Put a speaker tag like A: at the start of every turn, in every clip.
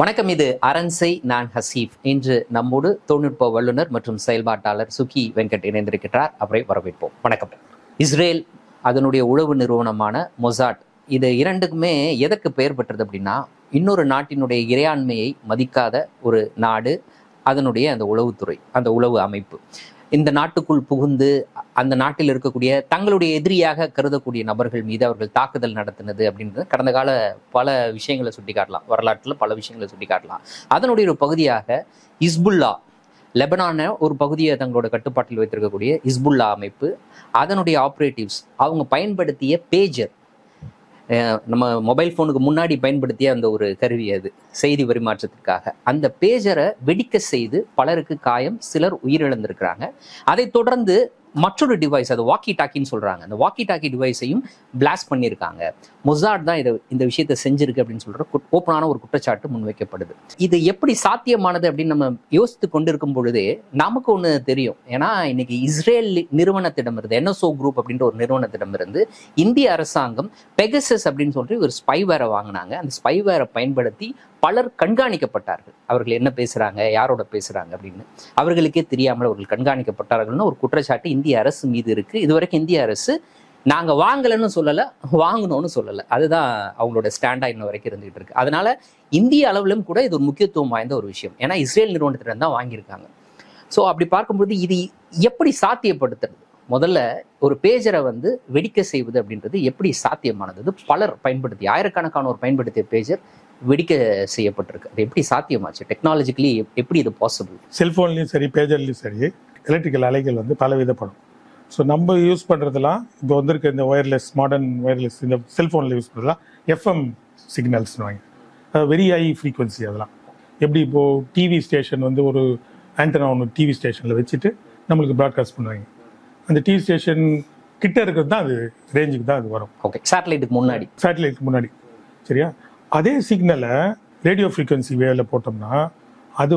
A: வணக்கம். இது அரண்சை. நான் ஹசீஃப். இன்று நம்மோடு தொழில்நுட்ப வல்லுநர் மற்றும் செயல்பாட்டாளர் சுகி வெங்கட் இணைந்திருக்கிறார். அவரை வரவேற்போம். வணக்கம். இஸ்ரேல், அதனுடைய உளவு நிறுவனமான மொசாட், இது இரண்டுக்குமே எதற்கு பெயர் பெற்றது அப்படின்னா, இன்னொரு நாட்டினுடைய இறையாண்மையை மதிக்காத ஒரு நாடு, அதனுடைய அந்த உளவுத்துறை, அந்த உளவு அமைப்பு இந்த நாட்டுக்குள் புகுந்து அந்த நாட்டில் இருக்கக்கூடிய தங்களுடைய எதிரியாக கருதக்கூடிய நபர்கள் மீது அவர்கள் தாக்குதல் நடத்தினது அப்படின்றது கடந்த கால பல விஷயங்களை சுட்டி காட்டலாம். வரலாற்றில் பல விஷயங்களை சுட்டி காட்டலாம். அதனுடைய ஒரு பகுதியாக இஸ்புல்லா, லெபனான ஒரு பகுதியை தங்களோட கட்டுப்பாட்டில் வைத்திருக்கக்கூடிய இஸ்புல்லா அமைப்பு, அதனுடைய ஆப்ரேட்டிவ்ஸ் அவங்க பயன்படுத்திய பேஜர், நம்ம மொபைல் ஃபோனுக்கு முன்னாடி பயன்படுத்திய அந்த ஒரு கருவி, அது செய்தி பரிமாற்றத்திற்காக, அந்த பேஜரை வெடிக்க செய்து பலருக்கு காயம், சிலர் உயிரிழந்திருக்கிறாங்க. அதை தொடர்ந்து மற்றொரு டிவைஸ், அது வாக்கி டாக்கின்னு சொல்றாங்க, அந்த வாக்கி டாக்கி டிவைஸையும் பிளாஸ்ட் பண்ணியிருக்காங்க. மொசாட் தான் இந்த விஷயத்தை செஞ்சிருக்கு அப்படின்னு சொல்ற ஓப்பனான ஒரு குற்றச்சாட்டு முன்வைக்கப்படுது. இது எப்படி சாத்தியமானது அப்படின்னு நம்ம யோசித்து கொண்டிருக்கும் பொழுதே நமக்கு ஒன்று தெரியும். ஏன்னா இன்னைக்கு இஸ்ரேல் நிறுவனத்திடமிருந்து, NSO குரூப் அப்படின்ற ஒரு நிறுவனத்திடமிருந்து இந்திய அரசாங்கம் பெகசஸ் அப்படின்னு சொல்லி ஒரு ஸ்பைவேரை வாங்கினாங்க. அந்த ஸ்பைவேரை பயன்படுத்தி பலர் கண்காணிக்கப்பட்டார்கள். அவர்கள் என்ன பேசுறாங்க, யாரோட பேசுறாங்க அப்படின்னு அவர்களுக்கே தெரியாமல் அவர்கள் கண்காணிக்கப்பட்டார்கள்னு ஒரு குற்றச்சாட்டு இந்திய அரசு மீது இருக்கு. இதுவரைக்கும் இந்திய அரசு நாங்க வாங்கலன்னு சொல்லலை, வாங்கணும்னு சொல்லலை. அதுதான் அவங்களோட ஸ்டாண்டா இன்ன வரைக்கும் இருந்துகிட்டு இருக்கு. அதனால இந்திய அளவிலும் கூட இது ஒரு முக்கியத்துவம் வாய்ந்த ஒரு விஷயம். ஏன்னா இஸ்ரேல் நிறுவனத்திடம் தான் வாங்கியிருக்காங்க. ஸோ அப்படி பார்க்கும்போது இது எப்படி சாத்தியப்படுத்துறது, முதல்ல ஒரு பேஜரை வெடிக்க செய்வது அப்படின்றது எப்படி சாத்தியமானது? பலர் பயன்படுத்தி, ஆயிரக்கணக்கானோர் பயன்படுத்திய பேஜர் வெடிக்க செய்யப்பட்டிருக்கு. அது எப்படி சாத்தியமாச்சு? டெக்னாலஜிக்கலி எப்படி இது பாசிபிள்?
B: செல்ஃபோன்லையும் சரி, பேஜர்லையும் சரி, எலக்ட்ரிக்கல் அலைகள் பல விதப்படும். ஸோ நம்ம யூஸ் பண்ணுறதுலாம் இப்போ வந்திருக்க இந்த ஒயர்லெஸ், மாடர்ன் ஒயர்லெஸ், இந்த செல்ஃபோனில் யூஸ் பண்ணுறதுலாம் FM சிக்னல்ஸ்னு வாங்க, வெரி ஹை ஃப்ரீக்வன்சி. அதெல்லாம் எப்படி இப்போது டிவி ஸ்டேஷன் ஒரு ஆண்டனா ஒன்று டிவி ஸ்டேஷனில் வச்சுட்டு நம்மளுக்கு ப்ராட்காஸ்ட் பண்ணுவாங்க. அந்த டிவி ஸ்டேஷன் கிட்ட இருக்கிறது தான் அது ரேஞ்சுக்கு தான் அது வரும்.
A: ஓகே, சேட்டலைட்டுக்கு முன்னாடி
B: சரியா? அதே சிக்னலை ரேடியோ ஃப்ரீக்வன்சி வேவில் போட்டோம்னா அது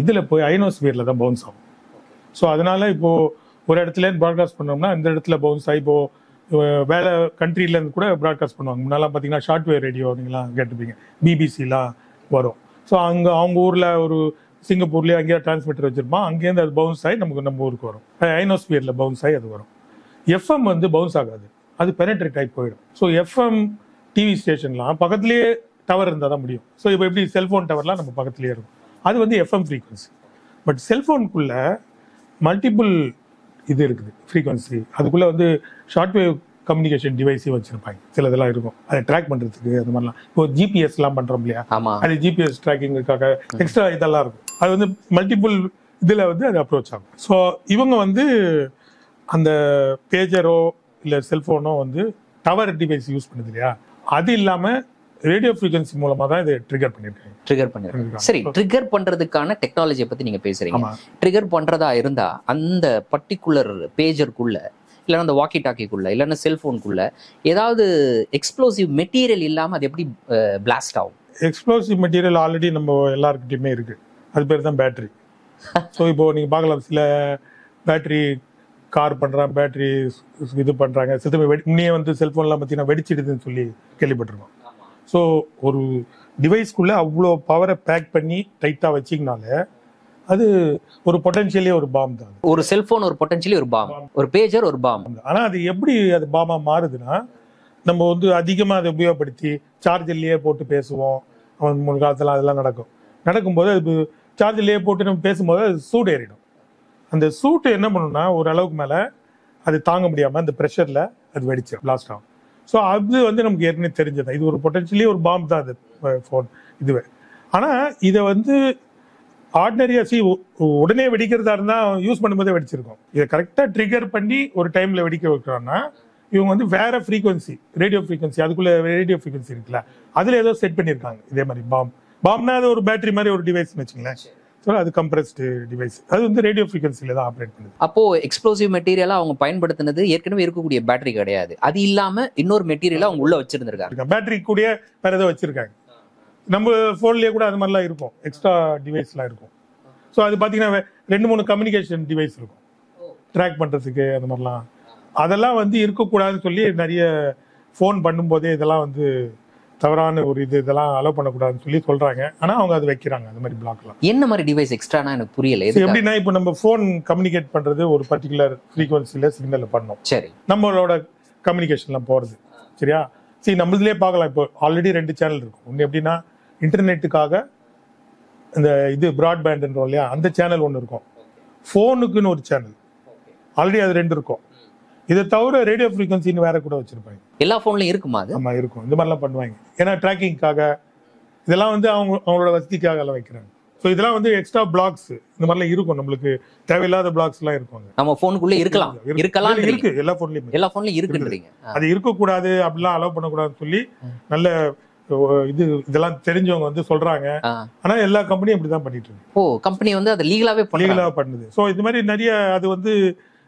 B: இதில் போய் அயனோஸ்பியரில் தான் பவுன்ஸ் ஆகும். ஸோ அதனால் இப்போது ஒரு இடத்துல ப்ராட்காஸ்ட் பண்ணோம்னா இந்த இடத்துல பவுன்ஸ் ஆகி, இப்போது வேலை கண்ட்ரிலேருந்து கூட ப்ராட்காஸ்ட் பண்ணுவாங்க. முன்னெல்லாம் பார்த்தீங்கன்னா ஷார்ட்வேர் ரேடியோ நீங்களாம் கேட்டுப்பீங்க, பிபிசிலாம் வரும். ஸோ அவங்க ஊரில் ஒரு சிங்கப்பூர்லேயே அங்கேயே டிரான்ஸ்மிட்டர் வச்சுருப்பான், அங்கேருந்து அது பவுன்ஸ் ஆகி நம்ம ஊருக்கு வரும். அயனோஸ்பியரில் பவுன்ஸ் ஆகி அது வரும். FM பவுன்ஸ் ஆகாது, அது பெனட்ரேட் ஆகி போயிடும். ஸோ FM டிவி ஸ்டேஷன்லாம் பக்கத்துலேயே டவர் இருந்தால் தான் முடியும். ஸோ இப்போ எப்படி செல்ஃபோன் டவர்லாம் நம்ம பக்கத்துலேயே இருக்கும், அது FM ஃப்ரீக்வன்சி. பட் செல்ஃபோனுக்குள்ளே மல்டிபிள் இது இருக்குது ஃப்ரீக்வன்சி. அதுக்குள்ளே ஷார்ட்வேவ் கம்யூனிகேஷன் டிவைஸையும் வச்சுருப்பாங்க. சில இதெல்லாம் இருக்கும் அதை ட்ராக் பண்ணுறதுக்கு. அது மாதிரிலாம் இப்போ ஜிபிஎஸ்லாம் பண்ணுறோம் இல்லையா, அது ஜிபிஎஸ் ட்ராக்கிங்குக்காக எக்ஸ்ட்ரா இதெல்லாம் இருக்கும். அது மல்டிபிள் இதில் அது அப்ரோச் ஆகும். ஸோ இவங்க அந்த பேஜரோ இல்லை செல்ஃபோனோ டவர் டிவைஸ் யூஸ் பண்ணுது இல்லையா, அது இல்லாமல் ரேடியோ ஃப்ரீக்வன்சி மூலமா தான் இதை ட்ரிகர் பண்ணிருக்காங்க.
A: சரி, ட்ரிகர் பண்றதுக்கான டெக்னாலஜியை பத்தி நீங்க பேசுறீங்க. ட்ரிகர் பண்றதா இருந்தா அந்த பர்டிகுலர் பேஜருக்குள்ள, இல்லைன்னா அந்த வாக்கி டாக்கிக்குள்ள, இல்லைன்னா செல்போனுக்குள்ள ஏதாவது எக்ஸ்ப்ளோசிவ் மெட்டீரியல் இல்லாம அது எப்படி பிளாஸ்ட் ஆகும்?
B: எக்ஸ்ப்ளோசிவ் மெட்டீரியல் ஆல்ரெடி நம்ம எல்லாருக்கிட்டையுமே இருக்கு. அது பேர் தான் பேட்டரி. ஸோ இப்போ நீங்க பார்க்கலாம், சில பேட்டரி கார் பண்றாங்க, பேட்டரி இது பண்றாங்க, சித்தமே முன்னே செல்போன்லாம் பார்த்தீங்கன்னா வெடிச்சிடுதுன்னு சொல்லி கேள்விப்பட்டிருக்கோம். ஸோ ஒரு டிவைஸ்க்குள்ளே அவ்வளோ பவரை பேக் பண்ணி டைட்டாக வச்சிங்கனாலே அது ஒரு பொட்டன்ஷியலே ஒரு பாம் தான்.
A: ஒரு செல்போன் ஒரு பொட்டன்ஷியலி ஒரு பாம், ஒரு பேஜர் ஒரு பாம்.
B: ஆனால் அது எப்படி அது பாமாக மாறுதுன்னா, நம்ம அதிகமாக அதை உபயோகப்படுத்தி சார்ஜர்லேயே போட்டு பேசுவோம். முன் காலத்தில் அதெல்லாம் நடக்கும்போது அது சார்ஜர்லேயே போட்டு நம்ம பேசும்போது அது சூடு ஏறிடும். அந்த சூட்டு என்ன பண்ணணும்னா ஒரு அளவுக்கு மேலே அது தாங்க முடியாமல் அந்த ப்ரெஷரில் அது வெடிச்சிடும், பிளாஸ்ட் ஆகும். ஸோ அது நமக்கு ஏற்கனவே தெரிஞ்சது, இது ஒரு பொட்டன்ஷியலி ஒரு பாம் தான் அது ஃபோன் இதுவே. ஆனால் இதை ஆர்டினரியாக உடனே வெடிக்கிறதா இருந்தால் யூஸ் பண்ணும்போதே வெடிச்சிருக்கோம். இதை கரெக்டாக ட்ரிகர் பண்ணி ஒரு டைமில் வெடிக்க வைக்கிறாங்கன்னா இவங்க வேற ஃப்ரீக்வன்சி, ரேடியோ ஃப்ரீக்வன்சி, அதுக்குள்ளே ரேடியோ ஃப்ரீக்வன்சி இருக்குல்ல, அதில் ஏதோ செட் பண்ணியிருக்காங்க. இதே மாதிரி பாம்னா அது ஒரு பேட்டரி மாதிரி ஒரு டிவைஸ்னு வச்சுங்களேன். அது கம்ப்ரஸ்டு டிவைஸ், அது ரேடியோ ஃப்ரீக்வன்சில தான் ஆப்ரேட் பண்ணுது.
A: அப்போ எக்ஸ்ப்ளோசிவ் மெட்டீரியலா அவங்க பயன்படுத்தினது ஏற்கனவே இருக்கக்கூடிய பேட்டரி கிடையாது, அது இல்லாம இன்னொரு மெட்டீரியலா அவங்க உள்ள வச்சிருந்திருக்காங்க.
B: பேட்டரி கூட வேற ஏதோ வச்சிருக்காங்க. நம்ம போன்லயே கூட அது மாதிரிலாம் இருக்கும், எக்ஸ்ட்ரா டிவைஸ்லாம் இருக்கும். ஸோ அது பார்த்தீங்கன்னா 2-3 கம்யூனிகேஷன் டிவைஸ் இருக்கும் ட்ராக் பண்றதுக்கு. அது மாதிரிலாம் அதெல்லாம் இருக்கக்கூடாதுன்னு சொல்லி நிறைய ஃபோன் பண்ணும்போதே இதெல்லாம் தவறான ஒரு இதெல்லாம் அலோவ் பண்ணக்கூடாதுன்னு சொல்லி சொல்றாங்க. ஆனா அவங்க அதை வைக்கிறாங்க அந்த மாதிரி பிளாக்லாம்.
A: என்ன மாதிரி டிவைஸ் எக்ஸ்ட்ரானா எனக்கு புரியல.
B: எப்படின்னா இப்போ நம்ம ஃபோன் கம்யூனிகேட் பண்றது ஒரு பர்டிகுலர் ஃப்ரீக்வன்சில சிக்னல்ல பண்ணோம்.
A: சரி,
B: நம்மளோட கம்யூனிகேஷன்லாம் போறது சரியா. சரி, நம்மளே பார்க்கலாம். இப்போ ஆல்ரெடி 2 சேனல் இருக்கும். ஒன்று எப்படின்னா இன்டர்நெட்டுக்காக இந்த இது பிராட்பேண்ட்ன்றோம் இல்லையா, அந்த சேனல் ஒன்று இருக்கும். ஃபோனுக்குன்னு ஒரு சேனல் ஆல்ரெடி அது 2 இருக்கும். இதை தவிர ரேடியோ ஃப்ரீக்வன்சின்னு வேற கூட வச்சிருப்பாங்க.
A: எல்லா போன்லயும் இருக்குமா அது?
B: ஆமா இருக்கும். இந்த மாதிரிலாம் பண்ணுவாங்க. ஏன்னா ட்ராக்கிங்காக இதெல்லாம் வந்து அவங்களோட வசதிக்காக எல்லாம் வைக்கிறாங்க. ஸோ இதெல்லாம் வந்து எக்ஸ்ட்ரா பிளாக்ஸ் இந்த மாதிரிலாம் இருக்கும். நம்மளுக்கு தேவையில்லாத பிளாக்ஸ் எல்லாம் இருக்கும்.
A: நம்ம போனுக்குள்ளே இருக்கலாம்
B: இருக்கு. எல்லா போன்லயும்
A: இருக்குன்றீங்க.
B: அது இருக்கக்கூடாது, அப்படிலாம் அலோவ் பண்ணக்கூடாதுன்னு சொல்லி நல்ல இதெல்லாம் தெரிஞ்சவங்க வந்து சொல்றாங்க. ஆனா எல்லா கம்பெனியும் இப்படிதான் பண்ணிட்டு இருக்கு.
A: ஓ, கம்பெனி வந்து அது லீகலா
B: பண்ணுது. ஸோ இது மாதிரி நிறைய அது வந்து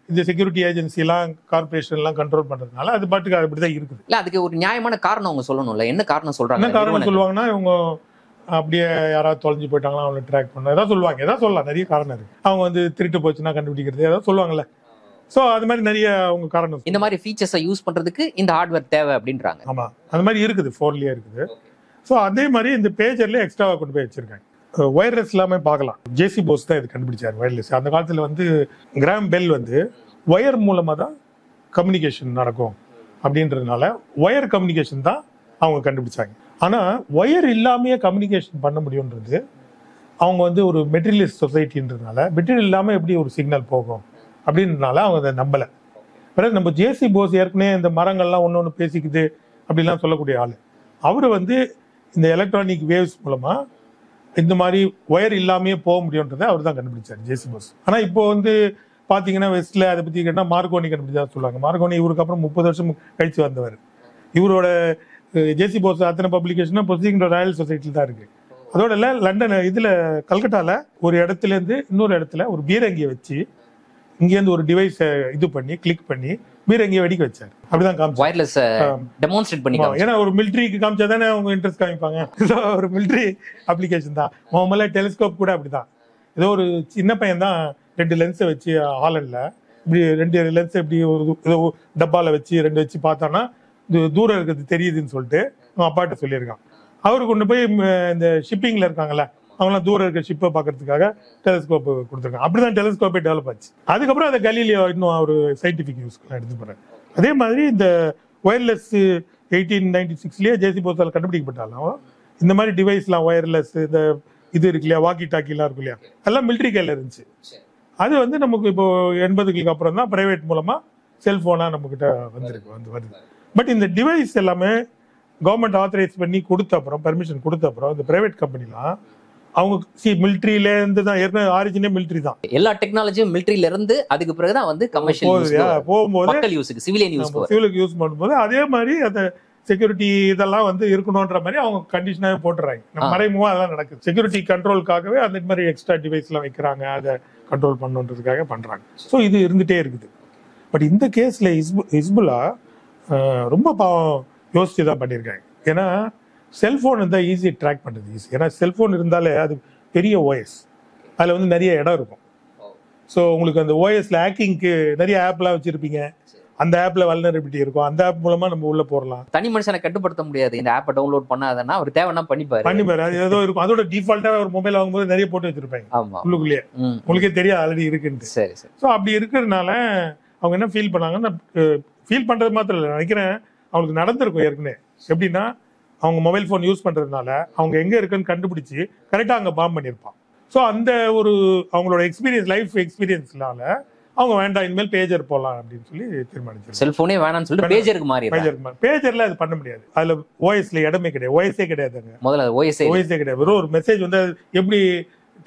B: இந்த செக்யூரிட்டி ஏஜென்சி எல்லாம் கார்பரேஷன் எல்லாம் கண்ட்ரோல் பண்றதுனால அது பாட்டுக்கு அப்படிதான் இருக்குது.
A: இல்ல, அதுக்கு ஒரு நியாயமான காரணம் அவங்க சொல்லணும்ல. என்ன காரணம் சொல்றாங்க?
B: என்ன காரணம் சொல்லுவாங்கன்னா, இவங்க அப்படியே யாராவது தொலைஞ்சு போயிட்டாங்களா அவங்களை ட்ராக் பண்ண ஏதாவது சொல்லுவாங்க. ஏதாவது சொல்லலாம், நிறைய காரணம் இருக்கு. அவங்க வந்து திருட்டு போச்சுன்னா கண்டுபிடிக்கிறது ஏதாவது சொல்லுவாங்கல்ல. ஸோ அது மாதிரி நிறைய அவங்க காரணம்.
A: இந்த மாதிரி ஃபீச்சர்ஸை யூஸ் பண்றதுக்கு இந்த ஹார்ட்வேர் தேவை அப்படின்றாங்க.
B: ஆமா, அந்த மாதிரி இருக்குது. ஃபோன்லயே இருக்குது. ஸோ அதே மாதிரி இந்த பேஜர்ல எக்ஸ்ட்ராவா கொண்டு போய் வச்சிருக்காங்க. ஒயர்லெஸ் எல்லாமே பார்க்கலாம். ஜேசி போஸ் தான் இது கண்டுபிடிச்சார் ஒயர்லெஸ். அந்த காலத்துல வந்து கிராம் பெல் வந்து ஒயர் மூலமா தான் கம்யூனிகேஷன் நடக்கும் அப்படின்றதுனால ஒயர் கம்யூனிகேஷன் தான் அவங்க கண்டுபிடிச்சாங்க. ஆனா ஒயர் இல்லாமையே கம்யூனிகேஷன் பண்ண முடியும்ன்றது அவங்க வந்து ஒரு மெட்டீரியலிஸ்ட் சொசைட்டின்றதுனால மெட்டீரியல் இல்லாம எப்படி ஒரு சிக்னல் போகும் அப்படின்றதுனால அவங்க அதை நம்பல. பிறகு நம்ம ஜேசி போஸ் ஏற்கனவே இந்த மரங்கள்லாம் ஒன்று பேசிக்குது அப்படிலாம் சொல்லக்கூடிய ஆளு. அவரு வந்து இந்த எலக்ட்ரானிக் வேவ்ஸ் மூலமா இந்த மாதிரி ஒயர் இல்லாமையே போக முடியும்ன்றதை அவர் தான் கண்டுபிடிச்சார், ஜேசி போஸ். ஆனா இப்போ வந்து பாத்தீங்கன்னா வெஸ்ட்ல அதை பத்தி கேட்டா மார்கோனி கண்டுபிடிச்சா சொல்லுவாங்க. மார்கோனி இவருக்கு அப்புறம் 30 வருஷம் கழிச்சு வந்தவர். இவரோட ஜேசி போஸ் அத்தனை பப்ளிகேஷன் பொசிங் ராயல் சொசைட்டில தான் இருக்கு. அதோட லண்டன் இதுல கல்கட்டால ஒரு இடத்துல இருந்து இன்னொரு இடத்துல ஒரு பீரங்கியை வச்சு இங்கேருந்து ஒரு டிவைஸ் இது பண்ணி கிளிக் பண்ணி பீரங்கியை வெடிக்க வச்சாரு. அப்படிதான் ஏன்னா ஒரு மிலிட்ரிக்கு காமிச்சா தானே அவங்க இன்ட்ரெஸ்ட் காமிப்பாங்க. ஒரு மிலிட்ரி அப்ளிகேஷன் தான். முதல்ல டெலிஸ்கோப் கூட அப்படிதான். ஏதோ ஒரு சின்ன பையன் தான் 2 லென்ஸை வச்சு ஹாலண்ட்ல இப்படி 2 லென்ஸ் இப்படி ஏதோ டப்பால வச்சு 2 வச்சு பார்த்தான்னா தூரம் இருக்கிறது தெரியுதுன்னு சொல்லிட்டு அவன் அப்பாட்ட சொல்லியிருக்கான். அவரு கொண்டு போய் இந்த ஷிப்பிங்ல இருக்காங்கல்ல, அவங்களாம் தூரம் இருக்க ஷிப்பை பார்க்கறதுக்காக டெலிஸ்கோப் கொடுத்துருக்காங்க. அப்படிதான் டெலிஸ்கோப்பே டெவலப் ஆச்சு. அதுக்கப்புறம் அதை கலீலியோ இன்னும் ஒரு சயின்டிபிக் யூஸ்க்கு எடுத்து போறாரு. அதே மாதிரி இந்த ஒயர்லெஸ் 1896லயே ஜேசி போஸால் கண்டுபிடிக்கப்பட்டாலும் இந்த மாதிரி டிவைஸ்லாம் ஒயர்லெஸ் இந்த இது இருக்கு இல்லையா, வாக்கி டாக்கிலாம் இருக்கும் இல்லையா, அதெல்லாம் மிலிட்ரி கையில இருந்துச்சு. அது வந்து நமக்கு இப்போ 80களுக்கு அப்புறம் தான் பிரைவேட் மூலமா செல்போனா நம்ம கிட்ட வருது. பட் இந்த டிவைஸ் எல்லாமே கவர்மெண்ட் ஆத்தரைஸ் பண்ணி கொடுத்த அப்புறம், பெர்மிஷன் கொடுத்த அப்புறம் இந்த பிரைவேட் கம்பெனிலாம் அவங்க மிலிட்ரியில இருந்து தான் ஏற்கனவே ஆரிஜினே மிலிட்ரி தான்.
A: எல்லா டெக்னாலஜியும் மிலிட்ரியில இருந்து அதுக்கு பிறகுதான் வந்து கமர்ஷியல் போகும்போது மக்கள் யூஸ்க்கு சிவிலியனுக்கு
B: யூஸ் பண்ணும்போது அதே மாதிரி அந்த செக்யூரிட்டி இதெல்லாம் வந்து இருக்கணும்ன்ற மாதிரி அவங்க கண்டிஷனாவே போட்டுறாங்க. மறைமுகமா அதெல்லாம் நடக்குது. செக்யூரிட்டி கண்ட்ரோலுக்காகவே அந்த மாதிரி எக்ஸ்ட்ரா டிவைஸ் எல்லாம் வைக்கிறாங்க, அதை கண்ட்ரோல் பண்ணுன்றதுக்காக பண்றாங்க. ஸோ இது இருந்துட்டே இருக்குது. பட் இந்த கேஸ்ல ஹிஸ்புல்லா ரொம்ப யோசிச்சு தான் பண்ணியிருக்காங்க. ஏன்னா செல்போன் இருந்தால் ஈஸி ட்ராக் பண்ணுறது ஈஸி. ஏன்னா செல்போன் இருந்தாலே அது பெரிய ஓஎஸ், அதில் வந்து நிறைய இடம் இருக்கும். ஸோ உங்களுக்கு அந்த ஓஎஸ்ல ஹேக்கிங்க்கு நிறைய ஆப்லாம் வச்சிருப்பீங்க. அந்த ஆப்ல வல்னரபிலிட்டி இருக்கும். அந்த ஆப் மூலமா நம்ம உள்ள போறலாம்.
A: தனி மனுஷனை கட்டுப்படுத்த முடியாது. இந்த ஆப்பை டவுன்லோட் பண்ணாதன்னா அவர் தேவைன்னா பண்ணிப்பாரு.
B: அது ஏதோ இருக்கும். அதோட டிஃபால்ட்டா ஒரு மொபைல் வாங்கும்போது நிறைய போட்டு வச்சிருப்பாங்க உள்ளுக்குள்ளேயே. உங்களுக்கே தெரியாது ஆல்ரெடி இருக்குன்னு.
A: சரி சரி.
B: ஸோ அப்படி இருக்கிறதுனால அவங்க என்ன ஃபீல் பண்ணாங்கன்னா, ஃபீல் பண்றது மாத்திரம் இல்லை, நினைக்கிறேன் அவங்களுக்கு நடந்திருக்கும் ஏற்கனவே. எப்படின்னா அவங்க மொபைல் ஃபோன் யூஸ் பண்றதுனால அவங்க எங்க இருக்குன்னு கண்டுபிடிச்சு கரெக்டா அங்க பாம் பண்ணிருப்பான். ஸோ அந்த ஒரு அவங்களோட எக்ஸ்பீரியன்ஸ், லைஃப் எக்ஸ்பீரியன்ஸ்னால அவங்க வேண்டாம், இனிமேல் பேஜர் போலாம் அப்படின்னு சொல்லி தீர்மானிச்சு.
A: செல்போனே வேணாம்னு சொல்லி பேஜருக்கு மாறி.
B: பேஜர்ல அது பண்ண முடியாது. அதுல ஓஎஸ்ல இடமே கிடையாது. ஓஎஸ்ஏ கிடையாதுங்க.
A: முதல்ல ஓஎஸ்ஏ
B: கிடையாது. வெறும் ஒரு மெசேஜ் வந்து எப்படி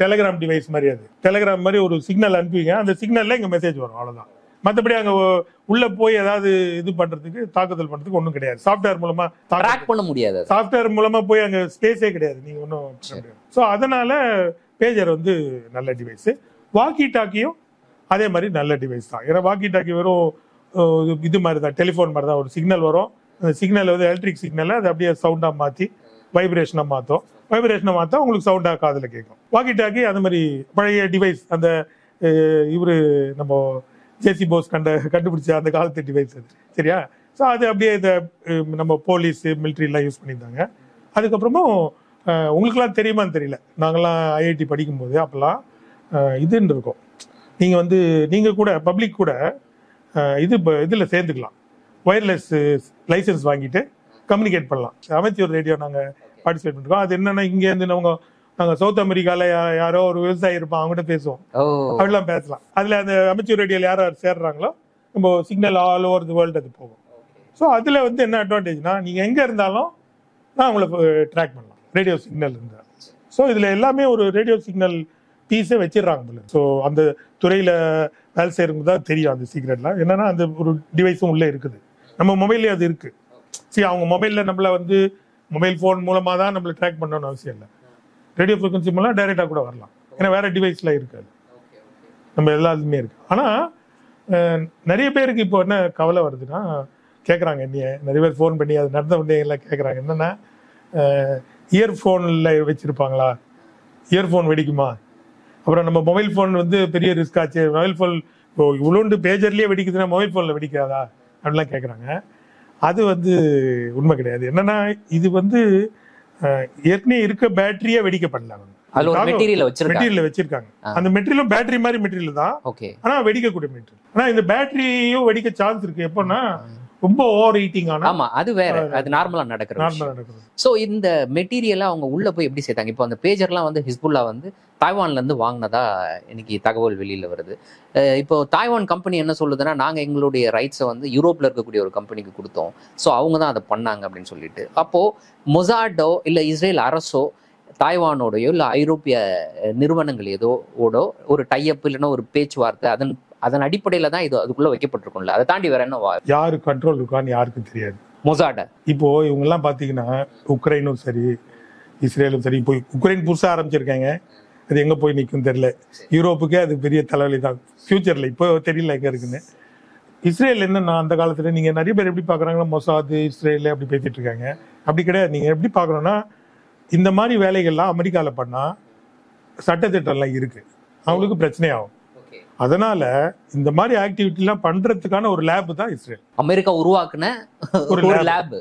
B: டெலிகிராம் டிவைஸ் மாதிரி, அது டெலிகிராம் மாதிரி ஒரு சிக்னல் அனுப்புவீங்க, அந்த சிக்னல்ல இங்க மெசேஜ் வரும், அவ்வளவுதான். மற்றபடி அங்க உள்ள போய் ஏதாவது இது பண்றதுக்கு, தாக்குதல் பண்றதுக்கு ஒன்றும் கிடையாது. சாஃப்ட்வேர் மூலமா
A: ட்ராக் பண்ண முடியாது.
B: சாஃப்ட்வேர் மூலமா போய் அங்க ஸ்பேஸே கிடையாது, நீங்க ஒன்றும். ஸோ அதனால பேஜர் வந்து நல்ல டிவைஸ். வாக்கி டாக்கியும் அதே மாதிரி நல்ல டிவைஸ் தான். ஏன்னா வாக்கி டாக்கி வெறும் இது மாதிரி தான், டெலிஃபோன் மாதிரி தான். ஒரு சிக்னல் வரும், அந்த சிக்னல் வந்து எலக்ட்ரிக் சிக்னலை அது அப்படியே சவுண்டாக மாற்றி வைப்ரேஷனை மாற்றும். வைப்ரேஷனை மாற்றா உங்களுக்கு சவுண்டாக காதில் கேட்கும். வாக்கி டாக்கி அந்த மாதிரி பழைய டிவைஸ். அந்த இவரு நம்ம ஜேசி போஸ் கண்டுபிடிச்ச அந்த காலத்து டிவைஸ் அது, சரியா? ஸோ அது அப்படியே இதை நம்ம போலீஸ் மிலிட்ரிலாம் யூஸ் பண்ணியிருந்தாங்க. அதுக்கப்புறமும் உங்களுக்குலாம் தெரியுமான்னு தெரியல, நாங்கள்லாம் ஐஐடி படிக்கும்போது அப்போல்லாம் இதுன்னு இருக்கும், நீங்கள் கூட பப்ளிக் கூட இதில் சேர்ந்துக்கலாம், ஒயர்லெஸ் லைசன்ஸ் வாங்கிட்டு கம்யூனிகேட் பண்ணலாம். அமைச்சர் ரேடியோ நாங்கள் பார்ட்டிசிபேட் பண்ணிருக்கோம். அது என்னன்னா இங்கேருந்து நாங்கள் சவுத் அமெரிக்காவில் யாரோ ஒரு விவசாயி இருப்பான், அவங்ககிட்ட பேசுவோம், அப்படிலாம் பேசலாம். அதில் அந்த அமைச்சர் ரேடியோவில் யார் யார் சேர்றாங்களோ நம்ம signal all over the world அது போகும். ஸோ அதில் என்ன அட்வான்டேஜ்னா, நீங்கள் எங்கே இருந்தாலும் நான் உங்களை ட்ராக் பண்ணலாம் ரேடியோ சிக்னல் இருந்தால். ஸோ இதில் எல்லாமே ஒரு ரேடியோ சிக்னல் பீஸே வச்சிடறாங்க போல. ஸோ அந்த துறையில் வேலை செய்கிறவங்க தான் தெரியும் அந்த சீக்ரெட்லாம். என்னன்னா அந்த ஒரு டிவைஸும் உள்ளே இருக்குது, நம்ம மொபைல்லேயே அது இருக்குது. சரி, அவங்க மொபைலில் நம்மளை மொபைல் ஃபோன் மூலமாக தான் நம்மளை ட்ராக் பண்ணணும்னு அவசியம் இல்லை. ரேடியோ ஃப்ரீக்வன்சி மூலம் டைரெக்டாக கூட வரலாம், ஏன்னா வேறு டிவைஸில் இருக்காது, நம்ம எல்லாத்துமே இருக்குது. ஆனால் நிறைய பேருக்கு இப்போ என்ன கவலை வருதுன்னா, கேட்குறாங்க, என்னைய நிறைய பேர் ஃபோன் பண்ணி அது நடந்த உடனே எல்லாம் கேட்குறாங்க, என்னென்னா இயர்ஃபோனில் வச்சுருப்பாங்களா, இயர்ஃபோன் வெடிக்குமா, அப்புறம் நம்ம மொபைல் ஃபோன் பெரிய ரிஸ்க் ஆச்சு, மொபைல் ஃபோன் இப்போ இவ்வளோண்டு பேஜர்லேயே வெடிக்குதுன்னா மொபைல் ஃபோனில் வெடிக்காதா அப்படிலாம் கேட்குறாங்க. அது உண்மை கிடையாது. என்னன்னா இது ஏற்கனவே இருக்க பேட்டரியே வெடிக்கப்படல, மெட்டீரியல் வச்சிருக்காங்க. அந்த மெட்டீரியலும் பேட்டரி மாதிரி மெட்டீரியல் தான், ஆனா வெடிக்கக்கூடிய மெட்டீரியல். ஆனா இந்த பேட்டரியும் வெடிக்க சான்ஸ் இருக்கு எப்போன்னா ரொம்ப ஓவர் ஹீட்டிங் ஆனா.
A: ஆமா, அது வேற, அது நார்மலா நடக்குது. சோ இந்த மெட்டீரியலா அவங்க உள்ள போய் எப்படி சேர்த்தாங்க? இப்போ அந்த பேஜர்லாம் ஹிஸ்புல்லா தாய்வான்ல இருந்து வாங்கினதா இன்னைக்கு தகவல் வெளியில வருது. இப்போ தாய்வான் கம்பெனி என்ன சொல்லுதுன்னா, நாங்க எங்களுடைய ரைட்ஸை யூரோப்ல இருக்கக்கூடிய ஒரு கம்பெனிக்கு கொடுத்தோம், ஸோ அவங்க தான் அதை பண்ணாங்க அப்படின்னு சொல்லிட்டு. அப்போ மொசாடோ இல்ல இஸ்ரேல் அரசோ தாய்வானோடையோ இல்ல ஐரோப்பிய நிறுவனங்கள் ஓடோ ஒரு டைஅப் இல்லைன்னா ஒரு பேச்சுவார்த்தை அதன் அடிப்படையில தான் இது அதுக்குள்ள வைக்கப்பட்டிருக்கும்ல, அதை தாண்டி வேற என்ன
B: யாரு கண்ட்ரோல் இருக்கான்னு யாருக்கும் தெரியாது.
A: மொசாட
B: இப்போ இவங்க எல்லாம் பாத்தீங்கன்னா உக்ரைனும் சரி இஸ்ரேலும் சரி, இப்போ உக்ரைன் புதுசா ஆரம்பிச்சிருக்காங்க, அது எங்க போய் நிற்கும் தெரியல. யூரோப்புக்கே அது பெரிய தலைவலி தான் ஃபியூச்சர்ல, இப்போ தெரியல எங்க இருக்குன்னு. இஸ்ரேல் என்னன்னா அந்த காலத்துல நீங்க நிறைய பேர் எப்படி பாக்குறாங்கன்னா மொசாது இஸ்ரேல் அப்படி பேசிட்டு இருக்காங்க, அப்படி கிடையாது. நீங்க எப்படி பாக்கணும்னா, இந்த மாதிரி வேலைகள்லாம் அமெரிக்கால பண்ணா சட்டத்திட்டம்லாம் இருக்கு, அவங்களுக்கு பிரச்சனையாகும். அதனால இந்த மாதிரி ஆக்டிவிட்டி எல்லாம் பண்றதுக்கான ஒரு லேப் தான் இஸ்ரேல்.
A: அமெரிக்கா உருவாக்குன ஒரு லேப்.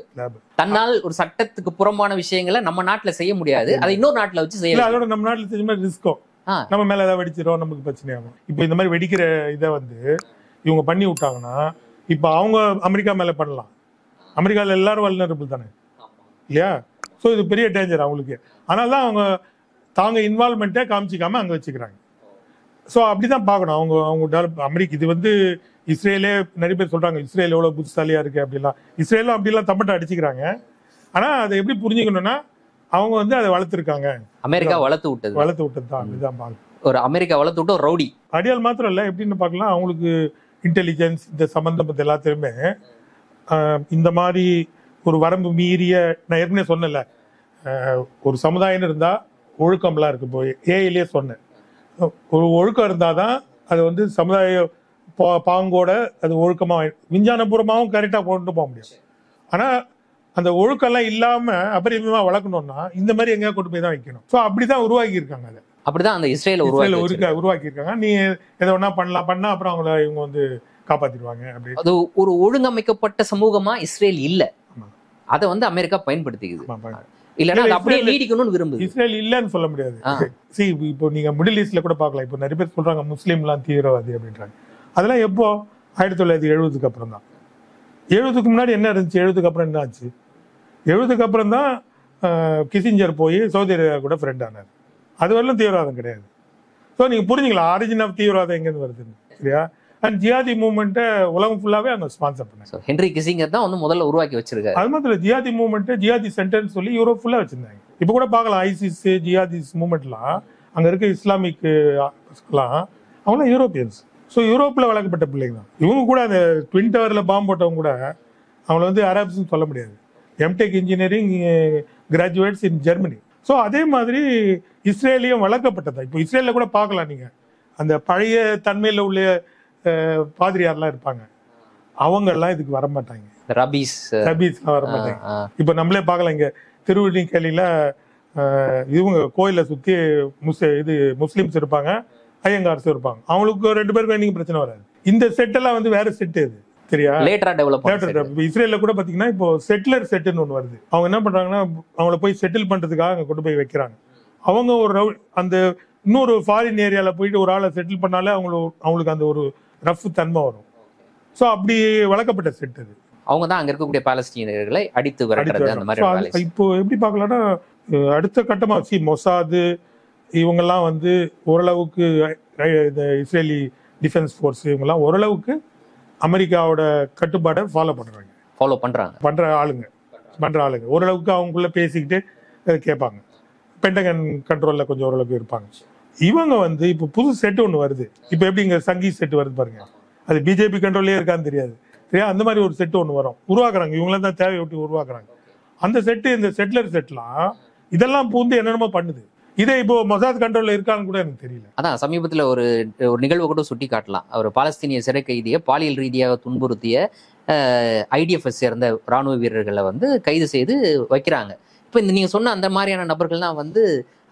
A: தன்னால் ஒரு சட்டத்துக்கு புறம்பான விஷயங்களை நம்ம நாட்டுல செய்ய முடியாது, அதை இன்னொரு நாட்டுல வச்சு செய்யலாம்.
B: அதோட நம்ம நாட்டுல செஞ்ச மாதிரி ரிஸ்கும், நம்ம மேல ஏதாவது வெடிச்சிடும், நமக்கு பிரச்சனையாகும். இப்போ இந்த மாதிரி வெடிக்கிற இதை இவங்க பண்ணி விட்டாங்கன்னா, இப்போ அவங்க அமெரிக்கா மேல பண்ணலாம். அமெரிக்கால எல்லாரும் வல்னரபிள் தானே இல்லையா? ஸோ இது பெரிய டேஞ்சர் அவங்களுக்கு. அதனால தான் அவங்க தாங்க இன்வால்மெண்ட்டே காமிச்சிக்காம அங்கே வச்சுக்கிறாங்க. ஸோ அப்படிதான் பார்க்கணும். அவங்க டெவலப் அமெரிக்கா இது இஸ்ரேலே நிறைய பேர் சொல்றாங்க இஸ்ரேல் எவ்வளவு புத்திசாலியா இருக்கு அப்படிலாம். இஸ்ரேலும் அப்படிலாம் தம்பட்ட அடிச்சுக்கிறாங்க. ஆனா அதை எப்படி புரிஞ்சுக்கணும்னா, அவங்க அதை வளர்த்துருக்காங்க,
A: அமெரிக்கா வளர்த்து விட்டது
B: தான். அப்படிதான் பார்க்கணும்.
A: ஒரு அமெரிக்கா வளர்த்து விட்டு ஒரு ரவுடி
B: அடியால் மாத்திரம் இல்லை, எப்படின்னு பார்க்கலாம், அவங்களுக்கு இன்டெலிஜென்ஸ் இந்த சம்பந்தப்பட்ட எல்லாத்தையுமே இந்த மாதிரி ஒரு வரம்பு மீறிய, நான் ஏற்கனவே சொன்னல, ஒரு சமுதாயம் இருந்தா ஒழுக்கம்லாம் இருக்கு. இப்போ ஏயிலே சொன்னேன், ஒரு ஒழுக்கம் இருந்தாதான் அது சமுதாய பாங்கோட அது ஒழுக்கமா விஞ்ஞானபூர்வமாகவும் கரெக்டா கொண்டு போக முடியும். ஆனா அந்த ஒழுக்கம்லாம் இல்லாம அபரிமிதமா வளர்க்கணும்னா இந்த மாதிரி எங்கேயா கொண்டு போய் தான் வைக்கணும். ஸோ அப்படிதான் உருவாக்கி இருக்காங்க. அதை
A: அப்படிதான் அந்த இஸ்ரேல
B: உருவாக்கி இருக்காங்க. நீ எதை ஒன்னா பண்ணா அப்புறம் அவங்கள இவங்க காப்பாத்திடுவாங்க. அப்படி
A: அது ஒரு ஒழுங்கமைக்கப்பட்ட சமூகமா இஸ்ரேல் இல்ல, அதை அமெரிக்கா பயன்படுத்திக்குது. இல்லன்னா அப்படியே நீடிக்கணும்னு விரும்புது.
B: இஸ்ரேல் இல்லன்னு சொல்ல முடியாது. இப்போ நீங்க மிடில் ஈஸ்ட்ல கூட பார்க்கலாம். இப்போ நிறைய பேர் சொல்றாங்க முஸ்லீம்லாம் தீவிரவாதி அப்படின்றாங்க. அதெல்லாம் எப்போ 1970க்கு அப்புறம் தான். 70க்கு முன்னாடி என்ன இருந்துச்சு, 70க்கு அப்புறம் என்ன ஆச்சு? 70க்கு அப்புறம் தான் கிசிஞ்சர் போய் சவுதி அரேபியா கூட ஃப்ரெண்ட் ஆனார். அது வரலாம் தீவிரவாதம் கிடையாது. ஸோ நீங்க புரிஞ்சுக்கலாம் ஆரிஜின் ஆஃப் தீவிரவாதம் எங்கேருந்து வருதுன்னு. சரியா? அண்ட் ஜியாதி மூவ்மெண்ட்டை உலகம் ஃபுல்லாவே அங்க ஸ்பான்சர் பண்ணாங்க.
A: ஹென்ரி கிசிங்கர் தான் முதல்ல உருவாக்கி வச்சிருக்காரு.
B: அது மாதிரி ஜியாதி மூவ்மெண்ட், ஜியாதி சென்டர்னு சொல்லி யூரோப் ஃபுல்லா வச்சிருந்தாங்க. இப்போ கூட பார்க்கலாம் ஐசிஸ் ஜியாதிஸ் மூவ்மெண்ட்லாம் அங்க இருக்க இஸ்லாமிக் எல்லாம் அவங்களாம் யூரோப்பியன்ஸ். ஸோ யூரோப்ல வளர்க்கப்பட்ட பிள்ளைங்க தான் இவங்க. கூட அந்த ட்வின் டவர்ல பாம்பு போட்டவங்க கூட அவங்கள அரேப்ஸ்ன்னு சொல்ல முடியாது. MTech engineering graduates in Germany. So அதே மாதிரி இஸ்ரேலியும் வளர்க்கப்பட்டதா. இப்போ இஸ்ரேலில் கூட பார்க்கலாம் நீங்க, அந்த பழைய தன்மையில் உள்ள பாதிரியார்லாம் இருப்பாங்க, அவங்க எல்லாம் இதுக்கு வரமாட்டாங்க. ரபீஸ்லாம் வரமாட்டாங்க. இப்போ நம்மளே பார்க்கலாம், இங்க திருவள்ளிக்கேலியில இவங்க கோயிலை சுற்றி முஸ்லீம்ஸ் இருப்பாங்க, ஐயங்கார்ஸும் இருப்பாங்க. அவங்களுக்கு 2 பேருக்கும் இன்னைக்கு பிரச்சனை வராது. இந்த செட்டெல்லாம் வேற செட்டு. இது சரியா?
A: லேட்டரா டெவலப்
B: இஸ்ரேல்ல கூட பாத்தீங்கன்னா இப்போ செட்டிலர் செட்டுன்னு ஒண்ணு வருது. அவங்க என்ன பண்றாங்கன்னா அவங்கள போய் செட்டில் பண்றதுக்காக அங்க கொண்டு போய் வைக்கிறாங்க. அவங்க ஒரு அந்த இன்னொரு ஃபாரின் ஏரியால போயிட்டு ஒரு ஆளை செட்டில் பண்ணாலே அவங்களுக்கு அந்த ஒரு ரஃப் தன்மை வரும். ஸோ அப்படி வளர்க்கப்பட்ட செட் அது.
A: அவங்க தான் அங்க இருக்கக்கூடிய பாலஸ்தீனியர்களை அடித்து விரட்டுறது அந்த மாதிரி.
B: இப்போ எப்படி பார்க்கலாம்னா அடுத்த கட்டமா மொசாது இவங்கெல்லாம் வந்து ஓரளவுக்கு இஸ்ரேலி டிஃபென்ஸ் ஃபோர்ஸ் இவங்கெல்லாம் ஓரளவுக்கு அமெரிக்காவோட கட்டுப்பாடை ஃபாலோ பண்ற ஆளுங்க ஓரளவுக்கு அவங்களுக்குள்ள பேசிக்கிட்டு கேட்பாங்க. பென்டகன் கண்ட்ரோல்ல கொஞ்சம் ஓரளவுக்கு இருப்பாங்க. இவங்க வந்து இப்போ புது செட் ஒன்று வருது. இப்போ எப்படி இங்க சங்கி செட் வருது பாருங்க, அது பிஜேபி கண்ட்ரோல்லே இருக்கான்னு தெரியாது. சரியா? அந்த மாதிரி ஒரு செட் ஒன்று வரும், உருவாக்குறாங்க. இவங்களாம் தான் தேவையொட்டி உருவாக்குறாங்க அந்த செட்டு. இந்த செட்டிலர் செட்லாம் இதெல்லாம் பூந்து என்னென்னமோ பண்ணுது. இதே இப்போ மொசாத் கண்ட்ரோல்ல இருக்கான்னு கூட எனக்கு தெரியல.
A: அதான் சமீபத்தில் ஒரு நிகழ்வு கூட சுட்டி காட்டலாம். அவர் பாலஸ்தீனிய சிறை கைதியை பாலியல் ரீதியாக துன்புறுத்திய IDF சேர்ந்த ராணுவ வீரர்களை வந்து கைது செய்து வைக்கிறாங்க. இப்போ இந்த நீங்க சொன்ன அந்த மாதிரியான நபர்கள்லாம் வந்து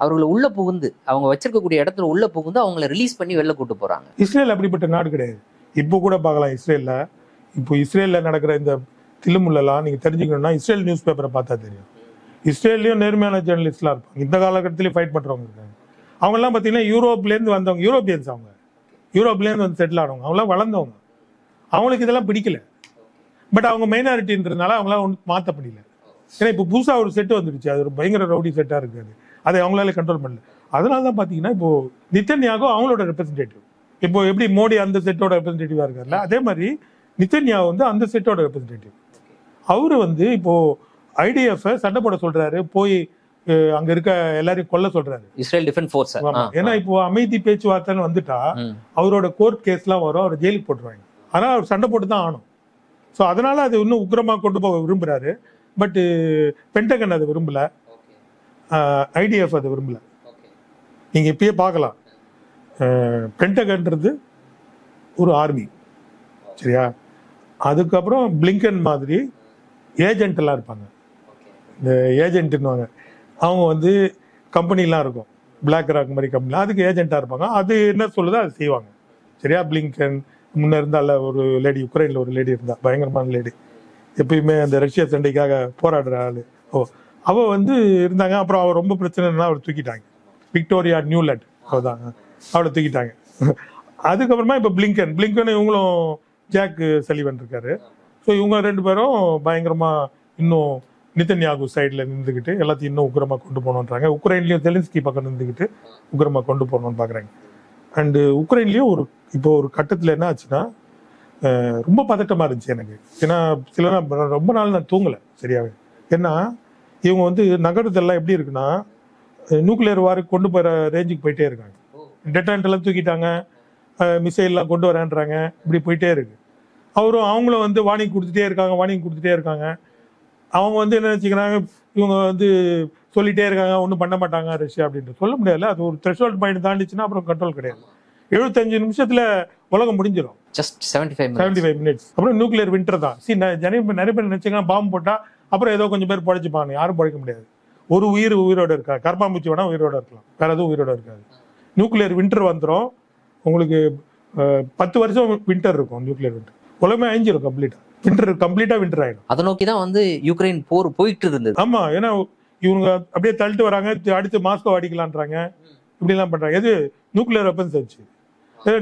A: அவர்களை உள்ள புகுந்து அவங்க வச்சிருக்கக்கூடிய இடத்துல உள்ள புகுந்து அவங்கள ரிலீஸ் பண்ணி வெளில கூட்டு போறாங்க.
B: இஸ்ரேல் அப்படிப்பட்ட நாடு கிடையாது. இப்போ கூட பார்க்கலாம் இஸ்ரேல்ல நடக்கிற இந்த தில்லுமுள்ளெல்லாம் நீங்க தெரிஞ்சுக்கணும்னா இஸ்ரேல் நியூஸ் பேப்பரை பார்த்தா தெரியும். இஸ்ரேல்லையும் நேர்மையான ஜேர்னலிஸ்ட்லாம் இருப்பாங்க. இந்த காலகட்டத்திலேயே ஃபைட் பண்றவங்க இருக்காங்க. அவங்க எல்லாம் பார்த்தீங்கன்னா யூரோப்லேருந்து வந்தவங்க, யூரோப்பியன்ஸ். அவங்க யூரோப்லேருந்து வந்து செட்டில் ஆனவங்க, அவங்களாம் வளர்ந்தவங்க. அவங்களுக்கு இதெல்லாம் பிடிக்கல. பட் அவங்க மைனாரிட்டின்றதுனால அவங்களாம் ஒன்றும் மாற்ற முடியல. ஏன்னா இப்போ புதுசாக ஒரு செட்டு வந்துடுச்சு, அது ஒரு பயங்கர ரவுடி செட்டாக இருக்காது, அதை அவங்களால கண்ட்ரோல் பண்ணல. அதனால தான் பார்த்தீங்கன்னா இப்போ நித்தன்யாகு அவங்களோட ரெப்ரஸன்டேட்டிவ். இப்போ எப்படி மோடி அந்த செட்டோட ரெப்ரஸன்டேட்டிவா இருக்காருல்ல, அதே மாதிரி நித்தன்யாகு வந்து அந்த செட்டோட ரெப்ரஸன்டேட்டிவ். அவரு வந்து இப்போ IDF சண்டை போட சொல்றாரு, போய் அங்க இருக்க எல்லாரையும் கொல்ல சொல்றாரு,
A: இஸ்ரேல் டிஃபென்ஸ் ஃபோர்ஸ்.
B: ஏன்னா இப்போ அமைதி பேச்சுவார்த்தைன்னு வந்துட்டா அவரோட கோர்ட் கேஸ் எல்லாம் வரும், அவர் ஜெயிலுக்கு போட்டுருவாங்க. அதனால அவர் சண்டை போட்டு தான் ஆகணும். ஸோ அதனால அது இன்னும் உக்கிரமா கொண்டு போக விரும்புறாரு. பட் பென்டகன் அது விரும்பல, IDF அது விரும்பல. நீங்க இப்பயே பார்க்கலாம், பென்டகன்றது ஒரு ஆர்மி, சரியா? அதுக்கப்புறம் பிளிங்கன் மாதிரி ஏஜென்ட் எல்லாம் இருப்பாங்க. இந்த ஏஜென்ட்னுவாங்க, அவங்க வந்து கம்பெனிலாம் இருக்கும், பிளாக் ராக் மாதிரி கம்பெனி, அதுக்கு ஏஜென்ட்டாக இருப்பாங்க. அது என்ன சொல்லுதோ அதை செய்வாங்க, சரியா? பிளிங்கன் முன்ன இருந்தால ஒரு லேடி, உக்ரைனில் ஒரு லேடி இருந்தா, பயங்கரமான லேடி, எப்பயுமே அந்த ரஷ்யா சண்டைக்காக போராடுற ஆளு. அவ வந்து இருந்தாங்க. அப்புறம் அவ ரொம்ப பிரச்சனைனா அவரை தூக்கிட்டாங்க, விக்டோரியா நியூலண்ட் அவதான், அவளை தூக்கிட்டாங்க. அதுக்கப்புறமா இப்போ பிளிங்கன் இவங்களும் ஜாக் சலிவன் இருக்காரு. ஸோ இவங்க ரெண்டு பேரும் பயங்கரமா இன்னும் நித்தன்யாகு சைடில் நின்றுக்கிட்டு எல்லாத்தையும் இன்னும் உக்கிரமா கொண்டு போகணுன்றாங்க. உக்ரைன்லயும் ஜெலன்ஸ்கி பக்கம் நின்றுக்கிட்டு உக்கிரமா கொண்டு போகணும்னு பார்க்குறாங்க. அண்டு உக்ரைன்லயும் இப்போ ஒரு கட்டத்தில் என்ன ஆச்சுன்னா ரொம்ப பதட்டமா இருந்துச்சு எனக்கு. ஏன்னா சில ரொம்ப நாள் நான் தூங்கலை சரியாவே. ஏன்னா இவங்க வந்து நகரத்தெல்லாம் எப்படி இருக்குன்னா நியூக்ளியர் வாருக்கு கொண்டு போகிற ரேஞ்சுக்கு போயிட்டே இருக்காங்க. டெட்டான்ட் எல்லாம் தூக்கிட்டாங்க, மிசைல்லாம் கொண்டு வரேன்றாங்க, இப்படி போயிட்டே இருக்கு. அவங்களும் வந்து வார்னிங் கொடுத்துட்டே இருக்காங்க. அவங்க வந்து என்ன நினச்சிக்கிறாங்க, இவங்க வந்து சொல்லிட்டே இருக்காங்க, ஒன்றும் பண்ண மாட்டாங்க ரஷ்யா அப்படின்ட்டு. சொல்ல முடியாது, அது ஒரு த்ரெஷ்ஹோல்ட் பாயிண்ட் தாண்டிச்சுன்னா அப்புறம் கண்ட்ரோல் கிடையாது. 75 நிமிஷத்துல உலகம் முடிஞ்சிடும்,
A: ஜஸ்ட் 75
B: மினிட்ஸ். அப்புறம் நியூக்ளியர் வின்டர் தான். நிறைய பேர் நினைச்சுக்கலாம் பாம்பு போட்டா அப்புறம் ஏதோ கொஞ்சம் பேர் படைச்சுப்பாங்க, யாரும் படைக்க முடியாது. ஒரு உயிரோட இருக்காது, கர்ப்பாம்பூச்சி வேணா உயிரோட இருக்கலாம், வேற எதுவும் உயிரோட இருக்காது. நியூக்ளியர் வின்டர் வந்துடும் உங்களுக்கு. 10 வருஷம் வின்டர் இருக்கும், நியூக்ளியர் வின்டர். உலகமே அழிஞ்சிடும் கம்ப்ளீட்டா வின்டர் ஆயிடும்.
A: அதை நோக்கி தான் வந்து யுக்ரைன் போர் போயிட்டு இருந்தது.
B: ஆமா, ஏன்னா இவங்க அப்படியே தள்ளிட்டு வராங்க, அடுத்து மாஸ்கோ அடிக்கலான்றாங்க, இப்படி எல்லாம் பண்றாங்க. எது நியூக்ளியர் வெப்பன்ஸ் வச்சு,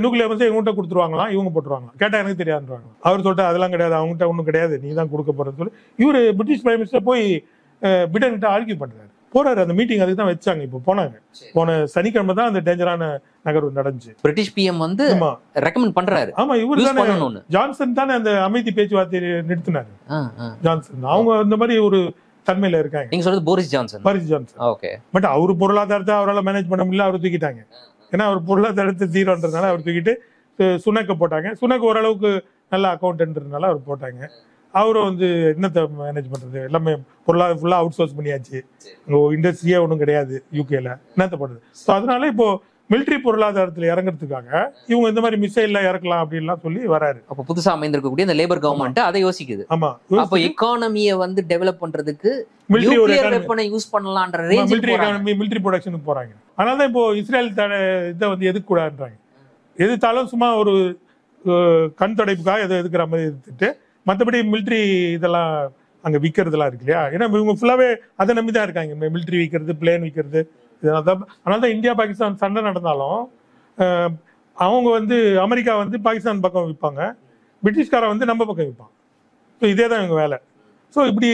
B: நியூக்ளியர் வெப்பன்ஸ் இவங்ககிட்ட கொடுத்துருவாங்களாம், இவங்க போட்டுருவாங்க. கேட்டா எனக்கு தெரியாதுன்றாங்க. அவர் சொல்லிட்டு அதெல்லாம் கிடையாது, அவங்ககிட்ட ஒன்றும் கிடையாது, நீ தான் கொடுக்க போறேன்னு சொல்லி இவரு பிரிட்டிஷ் பிரைம் மினிஸ்டர் போய் பிடன் கிட்ட ஆர்கியூ பண்றாரு, போறாரு. அந்த மீட்டிங் அதுக்கு தான் வச்சாங்க. இப்போ போன சனிக்கிழமை தான் அந்த டேஞ்சரான நகர்வு நடந்துச்சு.
A: பிரிட்டிஷ் PM வந்து ரெக்கமெண்ட் பண்றாரு.
B: ஆமா, இவரு தானே, ஜான்சன் தானே அந்த அமைதி பேச்சுவார்த்தை நிறுத்தினாரு. ஜான்சன் அவங்க அந்த மாதிரி ஒரு தன்மையில இருக்காங்க.
A: நீங்க சொல்றது போரிஸ் ஜான்சன். ஓகே.
B: பட் அவரு பொருளாதாரத்தை அவரால் மேனேஜ் பண்ண முடியல, அவர் தூக்கிட்டாங்க. ஏன்னா அவர் பொருளாதாரத்தை ஜீரோன்றதுனால அவர் தூக்கிட்டு சுனக்க போட்டாங்க. சுனக்கு ஓரளவுக்கு நல்ல அக்கௌண்டன்ட்னால அவர் போட்டாங்க. அவரும் வந்து என்னத்தை மேனேஜ் பண்றது, எல்லாமே பொருளாதார ஃபுல்லா அவுட் சோர்ஸ் பண்ணியாச்சு. இண்டஸ்ட்ரியே ஒன்றும் கிடையாது யூகேல, என்னத்த பண்ணுறது. ஸோ அதனால இப்போ மிலிட்ரி பொருளாதாரத்தில் இறங்குறதுக்காக இவங்க இந்த மாதிரி மிசைல்ல இறக்கலாம் அப்படின்லாம் சொல்லி வராரு.
A: அப்போ புதுசா அமைந்திருக்கக்கூடிய இந்த லேபர் கவர்மெண்ட் அதை யோசிக்குது.
B: ஆமா,
A: அப்போ எக்கானமியை வந்து டெவலப் பண்றதுக்கு நியூக்ளியர் வெப்பனை யூஸ் பண்ணலாம்ன்ற ரேஞ்ச்
B: மிலிட்ரி எக்கானமி, மிலிட்ரி ப்ரொடக்ஷனுக்கு போறாங்க. அதனால தான் இப்போ இஸ்ரேல் இதை வந்து எதுக்கூடாதுன்றாங்க. எதிர்த்தாலும் சும்மா ஒரு கண் துடைப்புக்காக எதோ எதுக்குற மாதிரி எடுத்துட்டு மற்றபடி மிலிட்ரி இதெல்லாம் அங்கே விற்கிறதுலாம் இருக்கு இல்லையா. ஏன்னா இவங்க ஃபுல்லாகவே அதை நம்பி தான் இருக்காங்க, மிலிட்ரி விற்கிறது, பிளேன் விற்கிறது. அதனால தான் இந்தியா பாகிஸ்தான் சண்டை நடந்தாலும் அவங்க வந்து அமெரிக்கா வந்து பாகிஸ்தான் பக்கம் விற்பாங்க, பிரிட்டிஷ்காரன் வந்து நம்ம பக்கம் விற்பான். ஸோ இதே தான் இவங்க வேலை. ஸோ இப்படி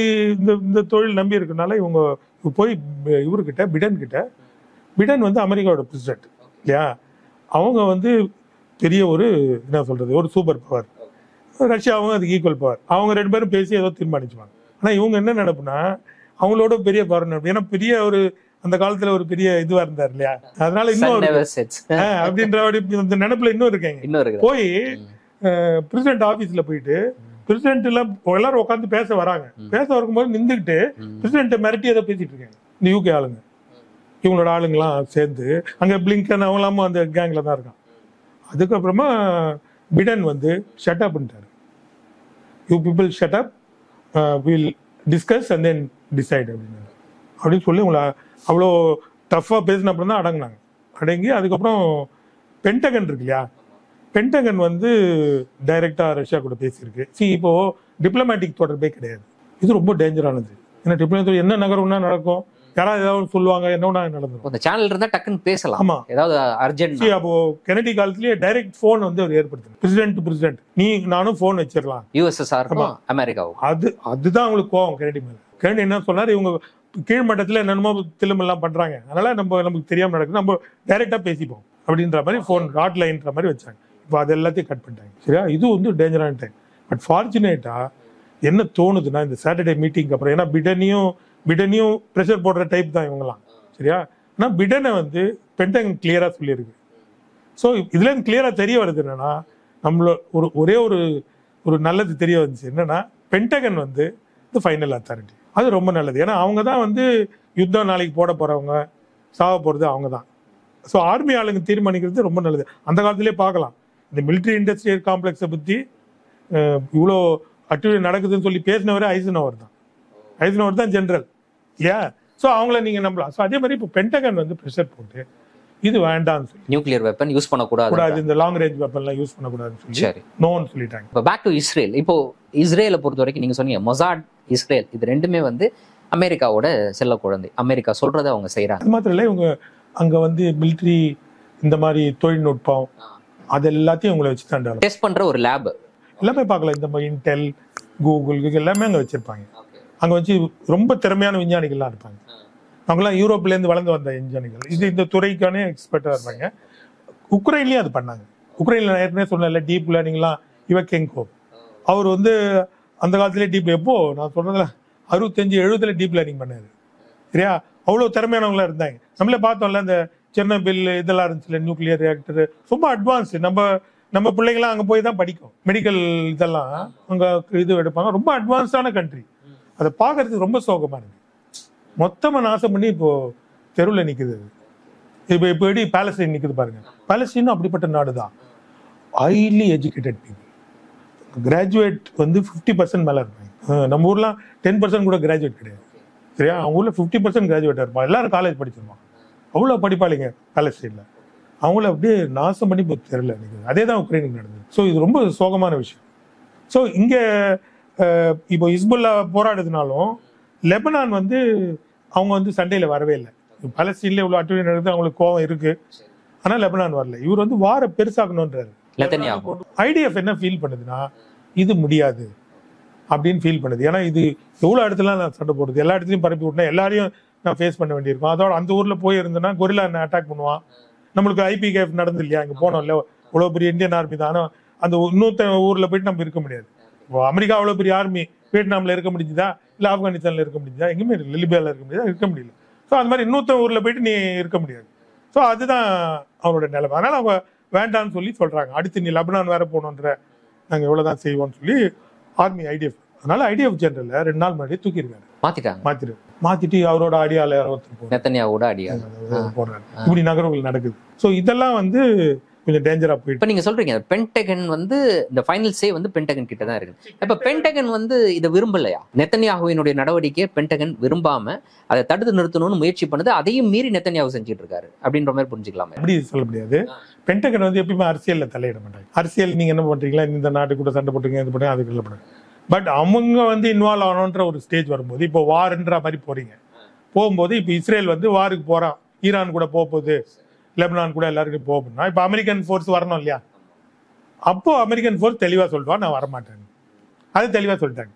B: இந்த தொழில் நம்பி இருக்கனால இவங்க போய் இவர்கிட்ட பிடன் வந்து அமெரிக்காவோட பிரசிடென்ட் இல்லையா. அவங்க வந்து பெரிய ஒரு என்ன சொல்றது, ஒரு சூப்பர் பவர். ரஷ்யாவும் அதுக்கு ஈக்குவல் பவர். அவங்க 2 பேரும் பேசி ஏதோ தீர்மானிச்சுவாங்க. ஆனால் இவங்க என்ன நடப்புனா அவங்களோட பெரிய பவர் நடப்பு. ஏன்னா பெரிய ஒரு அந்த காலத்துல ஒரு பெரிய இதுவா இருந்தார் இல்லையா. அதனால இன்னும் அப்படின்ற அந்த நினைப்புல இன்னும் இருக்காங்க. போய் பிரசிடென்ட் ஆபீஸ்ல போயிட்டு பிரசிடென்ட் எல்லாம் எல்லாரும் உட்காந்து பேச வராங்க. பேச வரும்போது நின்றுக்கிட்டு பிரசிடென்ட் மிரட்டி ஏதோ பேசிட்டு இருக்காங்க இந்த யூகே ஆளுங்க. இவங்களோட ஆளுங்கெல்லாம் சேர்ந்து அங்க பிளிங்கன் அவங்களாம அந்த கேங்ல தான் இருக்கான். அதுக்கப்புறமா பிடன் வந்து ஷட் அப் பண்ணிட்டாரு. You people shut up, will discuss and then decide அப்படின்னு சொல்லி உங்களை அவ்வளோ டஃப்பாக பேசின அப்புறம் தான் அடங்கினாங்க. அடங்கி அதுக்கப்புறம் பென்டகன் இருக்கு இல்லையா, பென்டகன் வந்து டைரக்டா ரஷ்யா கூட பேசியிருக்கு. இப்போ டிப்ளமேட்டிக் தொடர்பே கிடையாது. இது ரொம்ப டேஞ்சரானது. ஏன்னா டிப்ளமேட்டிக் என்ன நகரம்னா நடக்கும், யாராவது ஏதாவது சொல்லுவாங்க, என்ன நடந்துடும்.
A: அந்த சேனல் இருந்தா டக்குன்னு பேசலாம். ஆமா, ஏதாவது அர்ஜென்ட்.
B: அப்போ கெனடி காலத்திலேயே டைரக்ட் போன் வந்து அவர் ஏற்படுத்தணும். பிரசிடென்ட் நீ நானும் போன் வச்சிடலாம்,
A: யுஎஸ்எஸ்ஆர் அமெரிக்காவும்.
B: அதுதான் அவங்களுக்கு கோவம் கெனடி மேல. கெனடி என்ன சொன்னாரு, இவங்க கீழ்மட்டத்தில் என்னென்னமோ திலுமெல்லாம் பண்றாங்க, அதனால நமக்கு தெரியாம நடக்குது, நம்ம டைரக்டா பேசிப்போம் அப்படின்ற மாதிரி போன் ஹாட் லைன்ற மாதிரி வச்சாங்க. இப்போ அது எல்லாத்தையும் கட் பண்ணிட்டாங்க. சரியா, இது வந்து டேஞ்சரான டைம். பட் ஃபார்ச்சுனேட்டா என்ன தோணுதுன்னா இந்த சாட்டர்டே மீட்டிங் அப்புறம், ஏன்னா பிடனையும் ப்ரெஷர் போடுற டைப் தான் இவங்கலாம். சரியா, ஆனால் பிடனை வந்து பென்டகன் கிளியரா சொல்லியிருக்கு. ஸோ இதுல இருந்து கிளியரா தெரிய வருது என்னன்னா, நம்மளோட ஒரே ஒரு நல்லது தெரிய வந்துச்சு என்னன்னா, பென்டகன் வந்து இந்த ஃபைனல் அத்தாரிட்டி. அது ரொம்ப நல்லது. ஏன்னா அவங்க தான் வந்து யுத்தம் நாளைக்கு போட போறவங்க, சாக போறது அவங்க தான். ஸோ ஆர்மி ஆளுங்க தீர்மானிக்கிறது ரொம்ப நல்லது. அந்த காலத்திலே பார்க்கலாம், இந்த மிலிட்ரி இண்டஸ்ட்ரியல் காம்ப்ளெக்ஸை பற்றி இவ்வளோ ஆக்டிவிட்டி நடக்குதுன்னு சொல்லி பேசினவரே ஐசனோவர் தான் ஜெனரல் இல்லையா. ஸோ அவங்கள நீங்க நம்பலாம். ஸோ அதே மாதிரி இப்போ பென்டகன் வந்து ப்ரெஷர் போட்டு இது வேண்டாம்னு சொல்லி
A: நியூக்ளியர் வெப்பன் யூஸ் பண்ணக்கூடாது,
B: இந்த லாங் ரேஞ்ச் வெப்பன்லாம் யூஸ் பண்ணக்கூடாதுன்னு சொல்லி நோன்னு சொல்லிட்டாங்க.
A: இப்போ பேக் டு இஸ்ரேல். இப்போ இஸ்ரேலை பொறுத்த வரைக்கும் நீங்க சொன்னீங்க மொசாட், இஸ்ரேல் இது ரெண்டுமே வந்து அமெரிக்காவோட செல்ல குழந்தை. அமெரிக்கா சொல்றதை அவங்க செய்யறாங்க.
B: அது மாத்திரம் இல்லை, இவங்க அங்க வந்து மிலிட்ரி இந்த மாதிரி தொழில்நுட்பம் அது எல்லாத்தையும் உங்களை வச்சு தான்
A: டெஸ்ட் பண்ற ஒரு லேப்
B: எல்லாமே பார்க்கலாம். இந்த மாதிரி இன்டெல், கூகுள் எல்லாமே அங்கே வச்சிருப்பாங்க. அங்கே வச்சு ரொம்ப திறமையான விஞ்ஞானிகள்லாம் இருப்பாங்க. அவங்களாம் யூரோப்லேருந்து வளர்ந்து வந்த விஞ்ஞானிகள், இந்த துறைக்கான எக்ஸ்பர்ட்டாக இருப்பாங்க. உக்ரைன்லேயும் அது பண்ணாங்க. உக்ரைனில் ஏற்கனவே சொன்ன டீப் லேர்னிங்லாம் இவக்கெங்கோ, அவர் வந்து அந்த காலத்திலே டீப், எப்போ நான் சொன்னதில்ல 65-70 டீப் லேர்னிங் பண்ணாரு. சரியா, அவ்வளோ திறமையானவங்களாம் இருந்தாங்க. நம்மளே பார்த்தோம்ல இந்த செர்னோபில் இதெல்லாம் இருந்துச்சுல, நியூக்ளியர் ரியாக்டர், ரொம்ப அட்வான்ஸ். நம்ம பிள்ளைங்களாம் அங்கே போய் தான் படிக்கும், மெடிக்கல் இதெல்லாம் அங்கே இது எடுப்பாங்க. ரொம்ப அட்வான்ஸான கண்ட்ரி. அதை பார்க்கறதுக்கு ரொம்ப சோகமாக இருக்கு. மொத்தமாக நாசம் பண்ணி இப்போ தெருவில் நிற்குது. இப்போ எப்படி பாலஸ்தீன் நிற்குது பாருங்க. பாலஸ்தீனும் அப்படிப்பட்ட நாடு தான். ஹைலி எஜுகேட்டட் பீப்புள், கிராஜுவேட் வந்து 50% மேலே இருப்பாங்க. நம்ம ஊர்லாம் 10% கூட கிராஜுவேட் கிடையாது. சரியா, அவங்க ஊரில் 50% கிராஜுவேட்டாக இருப்பாங்க. எல்லாரும் காலேஜ் படிச்சிருப்பாங்க. அவ்வளோ படிப்பாளிங்க பாலஸ்தீனில். அவங்கள அப்படியே நாசம் பண்ணி இப்போ தெரியல நிற்குது. அதே தான் உக்ரைனுக்கு நடந்தது. ஸோ இது ரொம்ப சோகமான விஷயம். ஸோ இங்கே இப்போ ஹிஸ்புல்லா போராடுறதுனாலும் லெபனான் வந்து அவங்க வந்து சண்டையில் வரவே இல்லை. பாலஸ்தீன்ல இவ்வளோ அட்டுவலி நடக்குது, அவங்களுக்கு கோவம் இருக்கு. ஆனால் லெபனான் வரல. இவர் வந்து வார பெருசாக்கணுன்றாரு. ஐடிஎஃப் என்ன ஃபீல் பண்ணுதுன்னா, இது முடியாது அப்படின்னு ஃபீல் பண்ணுது. ஏன்னா இது எவ்வளோ இடத்துல நான் சண்டை போடுறது, எல்லா இடத்துலையும் பரப்பி விட்டேன், எல்லாரையும் நான் ஃபேஸ் பண்ண வேண்டியிருக்கும். அதோட அந்த ஊரில் போய் இருந்தேன்னா கொரில்லா என்ன அட்டாக் பண்ணுவான். நம்மளுக்கு ஐபிகேஎஃப் நடந்து இல்லையா, அங்கே போனோம் இல்லை, இவ்வளோ பெரிய இந்தியன் ஆர்மி தான். ஆனால் அந்த இன்னொருத்த ஊரில் போயிட்டு நம்ம இருக்க முடியாது. இப்போ அமெரிக்கா அவ்வளோ பெரிய ஆர்மி வியட்நாமில் இருக்க முடிஞ்சுதா, இல்லை ஆப்கானிஸ்தானில் இருக்க முடிஞ்சுதா, எங்கேயுமே இல்லை, லிபியாவில் இருக்க முடியுதா, இருக்க முடியல. ஸோ அது மாதிரி இன்னொருத்த ஊரில் போயிட்டு நீ இருக்க முடியாது. ஸோ அதுதான் அவங்களோட நிலைமை. அதனால் அவங்க வேண்டான்னு சொல்லி சொல்கிறாங்க. அடுத்து நீ லெபனான் வேற போகணுன்ற, நாங்கள் எவ்வளோ தான் செய்வோம்னு சொல்லி ஆர்மி ஐடிஎஃப். அதனால ஐடிஎஃப் ஜெனரலை 2 நாள் முன்னாடி தூக்கியிருக்காரு. மாத்திட்டு அவரோட அடியால போடுறாரு. இப்படி நகர்வுகள் நடக்குது. ஸோ இதெல்லாம் வந்து கொஞ்சம் டேஞ்சரா போயிட்டு.
A: இப்ப நீங்க சொல்றீங்க பென்டகன் வந்து இந்த ஃபைனல் சே வந்து பென்டகன் கிட்ட தான் இருக்கு. இப்ப பென்டகன் வந்து இதை விரும்பலையா? நெத்தன்யாகுவினுடைய நடவடிக்கையை பென்டகன் விரும்பாம அதை தடுத்து நிறுத்தணும்னு முயற்சி பண்ணுது, அதையும் மீறி நெத்தன்யாகு செஞ்சுட்டு இருக்காரு அப்படின்ற மாதிரி புரிஞ்சுக்கலாமே.
B: அப்படி சொல்ல முடியாது. பென்டகன் வந்து எப்பயுமே அரசியல்ல தலையிட மாட்டாங்க. அரசியல் நீங்க என்ன பண்றீங்களா, இந்த நாட்டு கூட சண்டை போட்டுங்க, இது பண்ணுங்க, அதுக்கு இல்லை பண்ணுங்க. பட் அவங்க வந்து இன்வால்வ் ஆகணுன்ற ஒரு ஸ்டேஜ் வரும்போது, இப்போ வார்ன்ற மாதிரி போறீங்க, போகும்போது இப்போ இஸ்ரேல் வந்து வாருக்கு போறான், ஈரான் கூட போகுது, லெபனான் கூட எல்லாருக்கும் போகணும்னா இப்போ அமெரிக்கன் ஃபோர்ஸ் வரணும் இல்லையா? அப்போ அமெரிக்கன் ஃபோர்ஸ் தெளிவா சொல்லுவா, நான் வரமாட்டேன். அது தெளிவா சொல்லிட்டாங்க.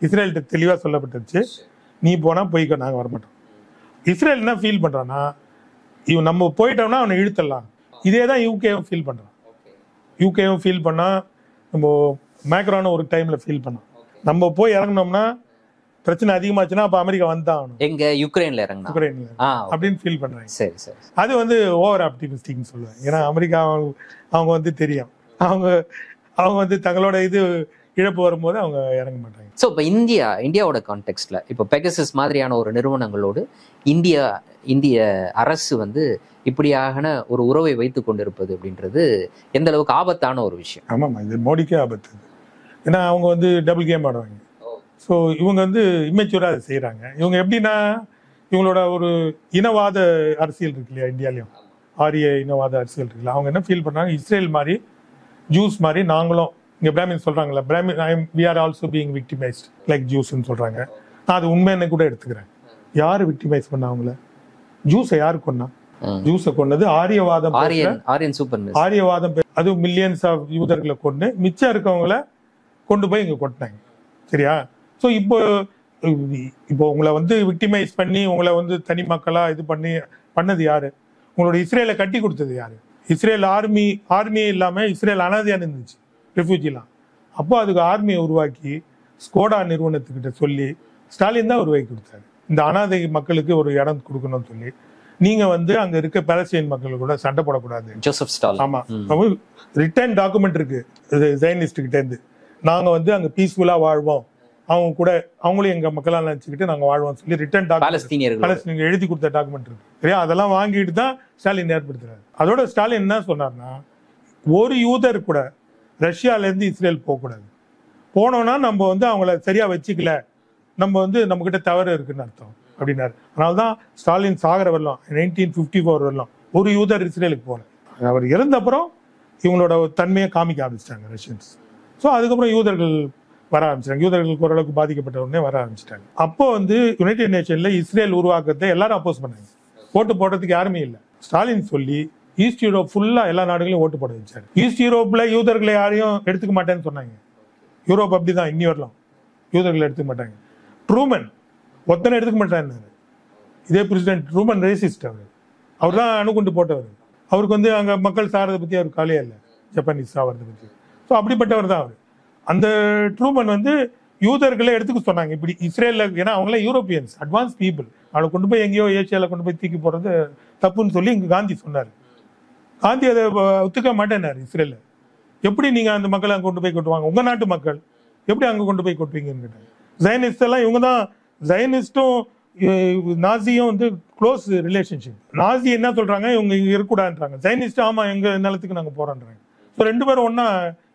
B: இஸ்ரேல்கிட்ட தெளிவா சொல்லப்பட்டுச்சு, நீ போனா போய்க்க, நாங்க வரமாட்டோம். இஸ்ரேல் என்ன ஃபீல் பண்றான்னா, இவன் நம்ம போயிட்டோம்னா அவனை இழுத்துடலாம். இதே தான் யூகேவும் ஃபீல் பண்றான். யூகேவும் ஃபீல் பண்ணா, நம்ம மேக்ரானும் ஒரு டைம்ல ஃபீல் பண்ணோம், நம்ம போய் இறங்கினோம்னா பிரச்சனை அதிகமாச்சுன்னா அப்ப அமெரிக்கா வந்தான்
A: எங்க யுக்ரைன்ல இறங்கினா
B: யுக்ரைன்ல அப்படின்னு ஃபீல் பண்றாங்க.
A: சரி சரி,
B: அது வந்து ஓவர் ஆப்டிமிஸ்டிக்னு சொல்லுவேன். ஏன்னா அமெரிக்கா அவங்க வந்து தெரியும், அவங்க வந்து தங்களோட இது இழப்பு வரும்போது அவங்க இறங்க மாட்டாங்க.
A: ஸோ இப்போ இந்தியாவோட கான்டெக்ட்ல இப்போ பெகசஸ் மாதிரியான ஒரு நிறுவனங்களோடு இந்திய அரசு வந்து இப்படியான ஒரு உறவை வைத்து கொண்டிருப்பது அப்படின்றது எந்த அளவுக்கு ஆபத்தான ஒரு விஷயம்?
B: ஆமாம்மா, இது மோடிக்கே ஆபத்து. ஏன்னா அவங்க வந்து டபுள் கேம் ஆடுவாங்க. ஸோ இவங்க வந்து இம்மெச்சூராக அதை செய்கிறாங்க. இவங்க எப்படின்னா, இவங்களோட ஒரு இனவாத அரசியல் இருக்கு இல்லையா, இந்தியாலையும் ஆரிய இனவாத அரசியல் இருக்குல்ல, அவங்க என்ன ஃபீல் பண்ணுறாங்க, இஸ்ரேல் மாதிரி ஜூஸ் மாதிரி நாங்களும் இங்கே பிராமின் சொல்கிறாங்களா, we are also being victimised like ஜூஸ்ன்னு சொல்கிறாங்க. நான் அது உண்மைன்னு கூட எடுத்துக்கிறேன். யார் விக்டிமைஸ் பண்ணா அவங்கள? ஜூஸை யாரு கொன்னா? ஜூஸை கொன்னது ஆரியவாதம், ஆரியவாதம். அது மில்லியன்ஸ் ஆஃப் யூதர்களை கொண்டு மிச்சம் இருக்கவங்களை கொண்டு போய் இங்கே கொட்டினாங்க. சரியா? ஸோ இப்போ உங்களை வந்து விக்டிமைஸ் பண்ணி உங்களை வந்து தனி மக்களா இது பண்ணது யாரு? உங்களோட இஸ்ரேலை கட்டி கொடுத்தது யாரு? இஸ்ரேல் ஆர்மியே இல்லாம இஸ்ரேல் அனாதையா இருந்துச்சு, ரெஃப்யூஜிலாம். அப்போ அதுக்கு ஆர்மியை உருவாக்கி ஸ்கோடா நிறுவனத்துக்கிட்ட சொல்லி ஸ்டாலின் தான் உருவாக்கி கொடுத்தாரு, இந்த அனாதை மக்களுக்கு ஒரு இடம் கொடுக்கணும்னு சொல்லி. நீங்க வந்து அங்க இருக்க பாலஸ்தீன் மக்கள் கூட சண்டை போடக்கூடாது.
A: Joseph Stalin.
B: ஆமா, ரிட்டர்ன் டாக்குமெண்ட் இருக்கு ஜைனிஸ்ட் கிட்ட இருந்து, நாங்க வந்து அங்க பீஸ்ஃபுல்லா வாழ்வோம், அவங்க கூட அவங்களும் எங்க மக்களா நினைச்சுக்கிட்டு நாங்க வாழ்வோம் சொல்லி ரிட்டர்ன் பாலஸ்தீனியர் எழுதி கொடுத்த டாக்குமெண்ட் இருக்கு. சரியா? அதெல்லாம் வாங்கிட்டு தான் ஸ்டாலின் ஏற்படுத்துறாரு. அதோட ஸ்டாலின் என்ன சொன்னார்னா, ஒரு யூதர் கூட ரஷ்யால இருந்து இஸ்ரேல் போகக்கூடாது, போனோம்னா நம்ம வந்து அவங்கள சரியா வச்சுக்கல, நம்ம வந்து நம்ம கிட்ட தவறு இருக்குன்னு அர்த்தம் அப்படின்னாரு. அதனால்தான் ஸ்டாலின் சாகர வரலாம் 1954 வரலாம் ஒரு யூதர் இஸ்ரேலுக்கு போல. அவர் இறந்தப்புறம் இவங்களோட தன்மையை காமிக்க ஆரம்பிச்சிட்டாங்க ரஷ்யன்ஸ். ஸோ அதுக்கப்புறம் யூதர்கள் வர ஆரம்பிச்சிட்டாங்க. யூதர்களுக்கு ஓரளவுக்கு பாதிக்கப்பட்ட உடனே வர ஆரம்பிச்சிட்டாங்க. அப்போ வந்து யுனைடெட் நேஷன்ல இஸ்ரேல் உருவாக்கத்தை எல்லாரும் அப்போஸ் பண்ணாங்க. ஓட்டு போடுறதுக்கு யாருமே இல்லை. ஸ்டாலின் சொல்லி ஈஸ்ட் யூரோப் ஃபுல்லா எல்லா நாடுகளையும் ஓட்டு போட வச்சாரு. ஈஸ்ட் யூரோப்ல யூதர்களை யாரையும் எடுத்துக்க மாட்டேன்னு சொன்னாங்க. யூரோப் அப்படிதான், இன்னி வரலாம் யூதர்களை எடுத்துக்க மாட்டாங்க. ட்ரூமன் ஒத்தனை எடுத்துக்க மாட்டாரு. இதே பிரசிடென்ட் ட்ரூமன் ரேசிஸ்ட், அவர் தான் அணுகுண்டு போட்டவர். அவருக்கு வந்து அங்க மக்கள் சாரதை பத்தி அவருக்கு கவலையே இல்லை, ஜப்பானீஸ் சாவறதை பத்தி. ஸோ அப்படிப்பட்டவர் தான் அவர். அந்த ட்ரூமன் வந்து யூதர்களை எடுத்துக்க சொன்னாங்க இப்படி இஸ்ரேல்ல. ஏன்னா அவங்கள யூரோப்பியன்ஸ், அட்வான்ஸ் பீப்புள், அவளை கொண்டு போய் எங்கேயோ ஏசியாவில் கொண்டு போய் தூக்கி போடுறது தப்புன்னு சொல்லி இங்கே காந்தி சொன்னார். காந்தி அதை ஒத்துக்க மாட்டேன்னாரு. இஸ்ரேல்ல எப்படி நீங்க அந்த மக்களை அங்கே கொண்டு போய் கொட்டுவாங்க, உங்க நாட்டு மக்கள் எப்படி அங்கே கொண்டு போய் கொட்டுவீங்கன்னு கேட்டாங்க. ஜைனிஸ்ட் எல்லாம் இவங்க தான், ஜைனிஸ்டும் நாசியும் வந்து க்ளோஸ் ரிலேஷன்ஷிப். நாசி என்ன சொல்றாங்க, இவங்க இங்க இருக்கக்கூடாதுன்றாங்க. ஜைனிஸ்ட் ஆமா எங்க நிலத்துக்கு நாங்க போறோன்றாங்க. ஸோ ரெண்டு பேரும் ஒன்னா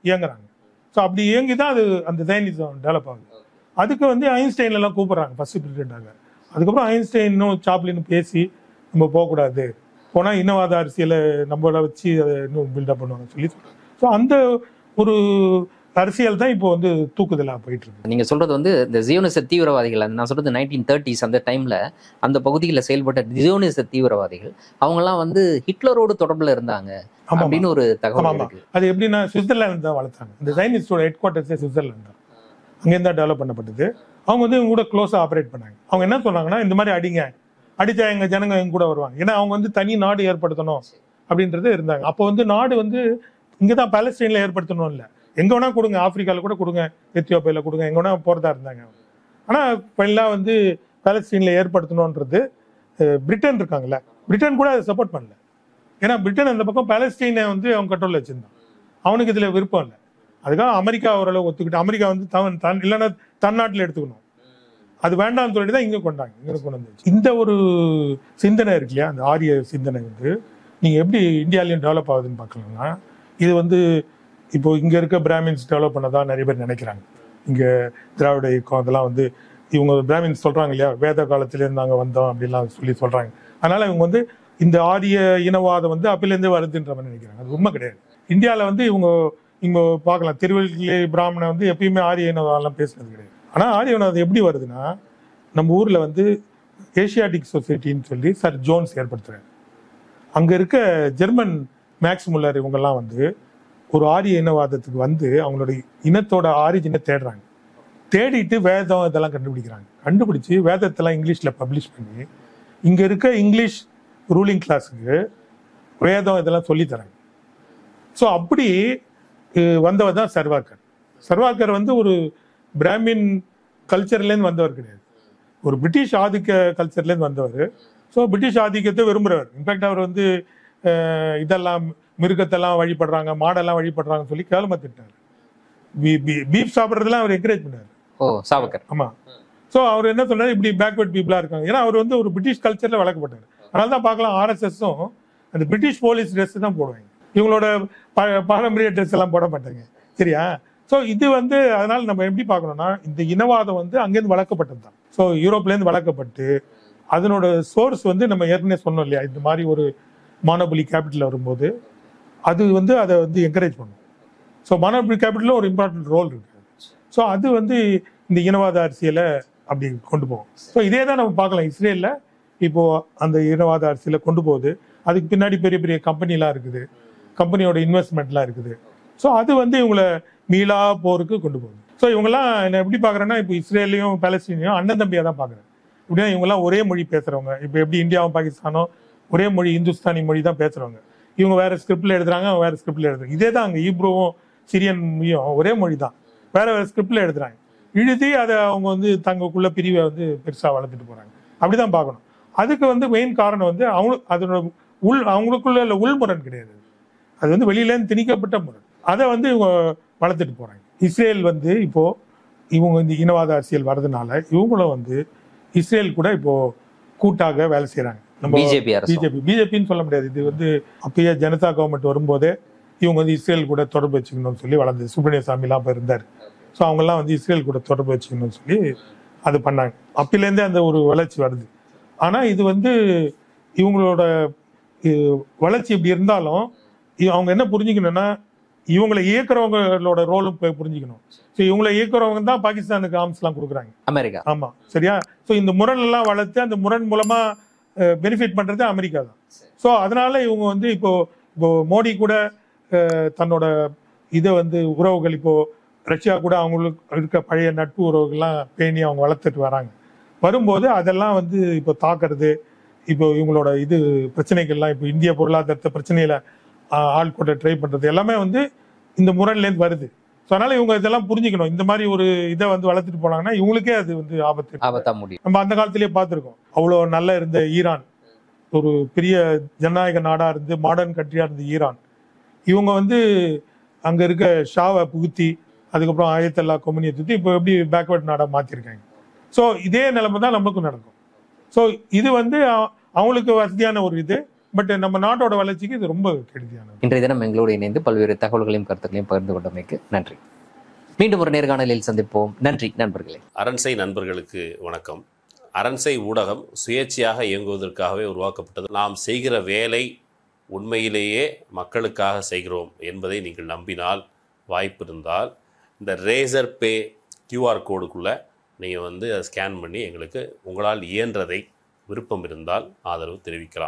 B: இயங்குறாங்க. ஸோ அப்படி இயங்கி தான் அது அந்த ஜைனிசம் டெவலப் ஆகுது. அதுக்கு வந்து ஐன்ஸ்டைன் எல்லாம் கூப்பிடுறாங்க ஃபர்ஸ்ட் பிரசிடென்டாக. அதுக்கப்புறம் ஐன்ஸ்டைனும் சாப்ளினும் பேசி நம்ம போகக்கூடாது, போனால் இனவாத அரசியலை நம்மள வச்சு அதை இன்னும் பில்டப் பண்ணுவாங்க சொல்லி சொல்றாங்க. ஸோ அந்த ஒரு அரசியல் தான் இப்போ வந்து தூக்குதலா போயிட்டு இருக்கு.
A: நீங்க சொல்றது வந்து இந்த ஜியோனிச தீவிரவாதிகள், நான் சொல்றது 1930s அந்த டைம்ல அந்த பகுதியில் செயல்பட்ட ஜியோனிச தீவிரவாதிகள் அவங்கெல்லாம் வந்து ஹிட்லரோடு தொடர்புல இருந்தாங்க அப்படின்னு ஒரு தகவல் இருக்கு.
B: அது எப்படின்னா சுவிட்சர்லாந்து தான் வளர்த்தாங்க. இந்த சைனிஸ்டோட ஹெட் குவார்டர்ஸே சுவிட்சர்லாந்து தான், அங்கேருந்து தான் டெவலப் பண்ணப்பட்டது. அவங்க வந்து இவங்க கூட க்ளோஸா ஆப்ரேட் பண்ணாங்க. அவங்க என்ன சொன்னாங்கன்னா, இந்த மாதிரி அடிச்சா எங்க ஜனங்க எங்க கூட வருவாங்க. ஏன்னா அவங்க வந்து தனி நாடு ஏற்படுத்தணும் அப்படின்றது இருந்தாங்க. அப்போ வந்து நாடு வந்து இங்கதான் பாலஸ்தீன்ல ஏற்படுத்தணும் இல்லை, எங்க வேணா கொடுங்க, ஆப்பிரிக்கால கூட கொடுங்க, எத்தியோப்பியால கொடுங்க, எங்க வேணா போறதா இருந்தாங்க. ஆனா இப்பெல்லாம் வந்து பாலஸ்தீன்ல ஏற்படுத்தணும்ன்றது பிரிட்டன் இருக்காங்கல்ல, பிரிட்டன் கூட அதை சப்போர்ட் பண்ணல. ஏன்னா பிரிட்டன் அந்த பக்கம் பாலஸ்தீனை வந்து அவங்க கண்ட்ரோல்ல வச்சிருந்தான், அவனுக்கு இதுல விருப்பம் இல்லை. அதுக்காக அமெரிக்கா ஓரளவு ஒத்துக்கிட்டு, அமெரிக்கா வந்து இல்லைன்னா தன் நாட்டில் எடுத்துக்கணும், அது வேண்டாம்னு சொல்லிட்டு தான் இங்க கொண்டாங்க, இங்க கொண்டு வந்து. இந்த ஒரு சிந்தனை இருக்கு இல்லையா, அந்த ஆரிய சிந்தனை வந்து நீங்கள் எப்படி இந்தியாலையும் டெவலப் ஆகுதுன்னு பார்க்கலாம்னா, இது வந்து இப்போ இங்கே இருக்க பிராமின்ஸ் டெவலப் பண்ணதான் நிறைய பேர் நினைக்கிறாங்க. இங்கே திராவிட இயக்கம் அதெல்லாம் வந்து இவங்க பிராமின்ஸ் சொல்கிறாங்க இல்லையா, வேத காலத்திலேருந்து நாங்கள் வந்தோம் அப்படின்லாம் சொல்லி சொல்கிறாங்க. அதனால் இவங்க வந்து இந்த ஆரிய இனவாதம் வந்து அப்பிலேருந்தே வருதுன்ற மாதிரி நினைக்கிறாங்க. அது உண்மை கிடையாது. இந்தியாவில் வந்து இவங்க பார்க்கலாம், திருவள்ளுவ பிராமணன் வந்து எப்பயுமே ஆரிய இனவாதம்லாம் பேசுனது கிடையாது. ஆனால் ஆரிய இனவாதம் எப்படி வருதுன்னா, நம்ம ஊரில் வந்து ஏசியாட்டிக் சொசைட்டின்னு சொல்லி சர் ஜோன்ஸ் ஏற்படுத்துறாரு. அங்கே இருக்க ஜெர்மன் மேக்ஸ் முல்லர் இவங்கெல்லாம் வந்து ஒரு ஆரிய இனவாதத்துக்கு வந்து அவங்களுடைய இனத்தோட ஆரிஜினை தேடுறாங்க. தேடிட்டு வேதம் இதெல்லாம் கண்டுபிடிச்சு வேதத்தெல்லாம் இங்கிலீஷில் பப்ளிஷ் பண்ணி இங்கே இருக்க இங்கிலீஷ் ரூலிங் கிளாஸுக்கு வேதம் இதெல்லாம் சொல்லித்தராங்க. ஸோ அப்படி வந்தவர் தான் சர்வாக்கர். சர்வாக்கர் வந்து ஒரு பிராமின் கல்ச்சர்லேருந்து வந்தவர் கிடையாது, ஒரு பிரிட்டிஷ் ஆதிக்க கல்ச்சர்லேருந்து வந்தவர். ஸோ பிரிட்டிஷ் ஆதிக்கத்தை விரும்புகிறவர். இன்ஃபேக்ட் அவர் வந்து இதெல்லாம் மிருகத்தெல்லாம் வழிபடுறாங்க, மாடெல்லாம் வழிபடுறாங்கன்னு சொல்லி கேவலமாக திட்டார். பீஃப் சாப்பிட்றதுலாம் அவர் என்கரேஜ் பண்ணார்.
A: சாவர்கர்.
B: ஆமாம். ஸோ அவர் என்ன சொன்னார், இப்படி பேக்வர்ட் பீப்புளாக இருக்காங்க. ஏன்னா அவர் வந்து ஒரு பிரிட்டிஷ் கல்ச்சரில் வளர்க்கப்பட்டார். அதனால தான் பார்க்கலாம், ஆர்எஸ்எஸும் அந்த பிரிட்டிஷ் போலீஸ் ட்ரெஸ் தான் போடுவாங்க, இவங்களோட பாரம்பரிய ட்ரெஸ் எல்லாம் போட மாட்டாங்க. சரியா? ஸோ இது வந்து அதனால நம்ம எப்படி பார்க்கணும்னா, இந்த இனவாதம் வந்து அங்கேருந்து வளர்க்கப்பட்டது தான். ஸோ யூரோப்லேருந்து வளர்க்கப்பட்டு அதனோட சோர்ஸ் வந்து நம்ம ஏற்கனவே சொன்னோம் இல்லையா, இந்த மாதிரி ஒரு மானோபலி கேபிட்டல் வரும்போது அது வந்து அதை வந்து என்கரேஜ் பண்ணும். ஸோ மானோபலி கேபிட்டலில் ஒரு இம்பார்ட்டன்ட் ரோல் இருக்கு. ஸோ அது வந்து இந்த இனவாத அரசியலை அப்படி கொண்டு போகும். ஸோ இதே தான் நம்ம பார்க்கலாம் இஸ்ரேலில் இப்போ அந்த இனவாத அரசியலை கொண்டு போகுது. அதுக்கு பின்னாடி பெரிய பெரிய கம்பெனிலாம் இருக்குது, கம்பெனியோட இன்வெஸ்ட்மெண்ட்லாம் இருக்குது. ஸோ அது வந்து இவங்களை மீளா போருக்கு கொண்டு போகுது. ஸோ இவங்கெல்லாம் என்ன எப்படி பார்க்குறேன்னா, இப்போ இஸ்ரேலையும் பாலஸ்தீனையும் அண்ணன் தம்பியாக தான் பார்க்குறேன். இப்படின்னா இவங்கெல்லாம் ஒரே மொழி பேசுகிறவங்க. இப்போ எப்படி இந்தியாவும் பாகிஸ்தானும் ஒரே மொழி, இந்துஸ்தானி மொழி தான் பேசுகிறவங்க. இவங்க வேறு ஸ்கிரிப்டில் எழுதுறாங்க, அவங்க வேறு ஸ்கிரிப்டில் எழுதுறாங்க. இதே தான் அங்கே ஈப்ரோவும் சிரியன் மொழியும் ஒரே மொழி தான், வேறு ஸ்கிரிப்டில் எழுதுறாங்க. எழுதி அதை அவங்க வந்து தங்களுக்குள்ள பிரிவை வந்து பெருசாக வளர்த்துட்டு போகிறாங்க. அப்படி தான் பார்க்கணும். அதுக்கு வந்து மெயின் காரணம் வந்து அதோட அவங்களுக்குள்ள உள்முரண் கிடையாது, அது வந்து வெளியிலேருந்து திணிக்கப்பட்ட முரண். அதை வந்து இவங்க வளர்த்துட்டு போகிறாங்க. இஸ்ரேல் வந்து இப்போ இவங்க இந்த இனவாத அரசியல் வர்றதுனால இவங்களும் வந்து இஸ்ரேல் கூட இப்போ கூட்டாக வேலை செய்கிறாங்க. நம்ம பிஜேபின்னு சொல்ல முடியாது, இது வந்து அப்பயே ஜனதா கவர்மெண்ட் வரும்போதே இவங்க வந்து இஸ்ரேல் கூட தொடர்பு வச்சுக்கணும்னு சொல்லி வளர்ந்தது. சுப்பிரமணிய சாமிலாம் இப்போ இருந்தார். ஸோ அவங்கெல்லாம் வந்து இஸ்ரேல் கூட தொடர்பு வச்சுக்கணும்னு சொல்லி அது பண்ணாங்க. அப்பிலேருந்தே அந்த ஒரு வளர்ச்சி வருது. ஆனால் இது வந்து இவங்களோட வளர்ச்சி இப்படி இருந்தாலும் அவங்க என்ன புரிஞ்சுக்கணும்னா, இவங்களை இயக்குறவங்களோட ரோலும் புரிஞ்சுக்கணும். ஸோ இவங்களை இயக்குறவங்க தான் பாகிஸ்தானுக்கு ஆர்ம்ஸ்லாம் கொடுக்குறாங்க, அமெரிக்கா. ஆமாம், சரியா? ஸோ இந்த முரண் எல்லாம் வளர்த்து அந்த முரண் மூலமாக பெனிஃபிட் பண்ணுறது அமெரிக்கா தான். ஸோ அதனால இவங்க வந்து இப்போ மோடி கூட தன்னோட இதை வந்து உறவுகள், இப்போ ரஷ்யா கூட அவங்களுக்கு இருக்க பழைய நட்பு உறவுகள்லாம் பேணி அவங்க வளர்த்துட்டு வராங்க. வரும்போது அதெல்லாம் வந்து இப்போ தாக்குறது, இப்போ இவங்களோட இது பிரச்சனைகள்லாம், இப்போ இந்திய பொருளாதாரத்தை பிரச்சனையில ஆள் கூட ட்ரை பண்றது எல்லாமே வந்து இந்த முரண்லேருந்து வருது. ஸோ அதனால இவங்க இதெல்லாம் புரிஞ்சுக்கணும். இந்த மாதிரி ஒரு இதை வந்து வளர்த்துட்டு போனாங்கன்னா இவங்களுக்கே அது வந்து ஆபத்தா முடியும். நம்ம அந்த காலத்திலேயே பார்த்துருக்கோம், அவ்வளோ நல்லா இருந்த ஈரான், ஒரு பெரிய ஜனநாயக நாடா இருந்து மாடர்ன் கண்ட்ரியா இருந்த ஈரான், இவங்க வந்து அங்க இருக்க ஷாவை புகுத்தி அதுக்கப்புறம் ஆயத்தல்லா கொமனியை தூத்தி இப்போ எப்படி பேக்வர்ட் நாடா மாத்திருக்காங்க. ஸோ இதே நிலைமை தான் நமக்கும் நடக்கும். ஸோ இது வந்து அவங்களுக்கு வசதியான ஒரு இது, பட் நம்ம நாட்டோட வளர்ச்சிக்கு இது ரொம்ப கெடுதியானது.
A: இன்றைய தினம் எங்களோடு இணைந்து பல்வேறு தகவல்களையும் கருத்துக்களையும் பகிர்ந்து கொண்டமைக்கு நன்றி. மீண்டும் ஒரு நேர்காணலில் சந்திப்போம். நன்றி நண்பர்களே.
C: அரண்சை நண்பர்களுக்கு வணக்கம். அரண்சை ஊடகம் சுயேட்சையாக இயங்குவதற்காகவே உருவாக்கப்பட்டது. நாம் செய்கிற வேலை உண்மையிலேயே மக்களுக்காக செய்கிறோம் என்பதை நீங்கள் நம்பினால், வாய்ப்பு இருந்தால் இந்த ரேசர் பே கியூஆர் கோடுக்குள்ளே நீங்கள் வந்து அதை ஸ்கேன் பண்ணி எங்களுக்கு உங்களால் இயன்றதை விருப்பம் இருந்தால் ஆதரவு தெரிவிக்கலாம்.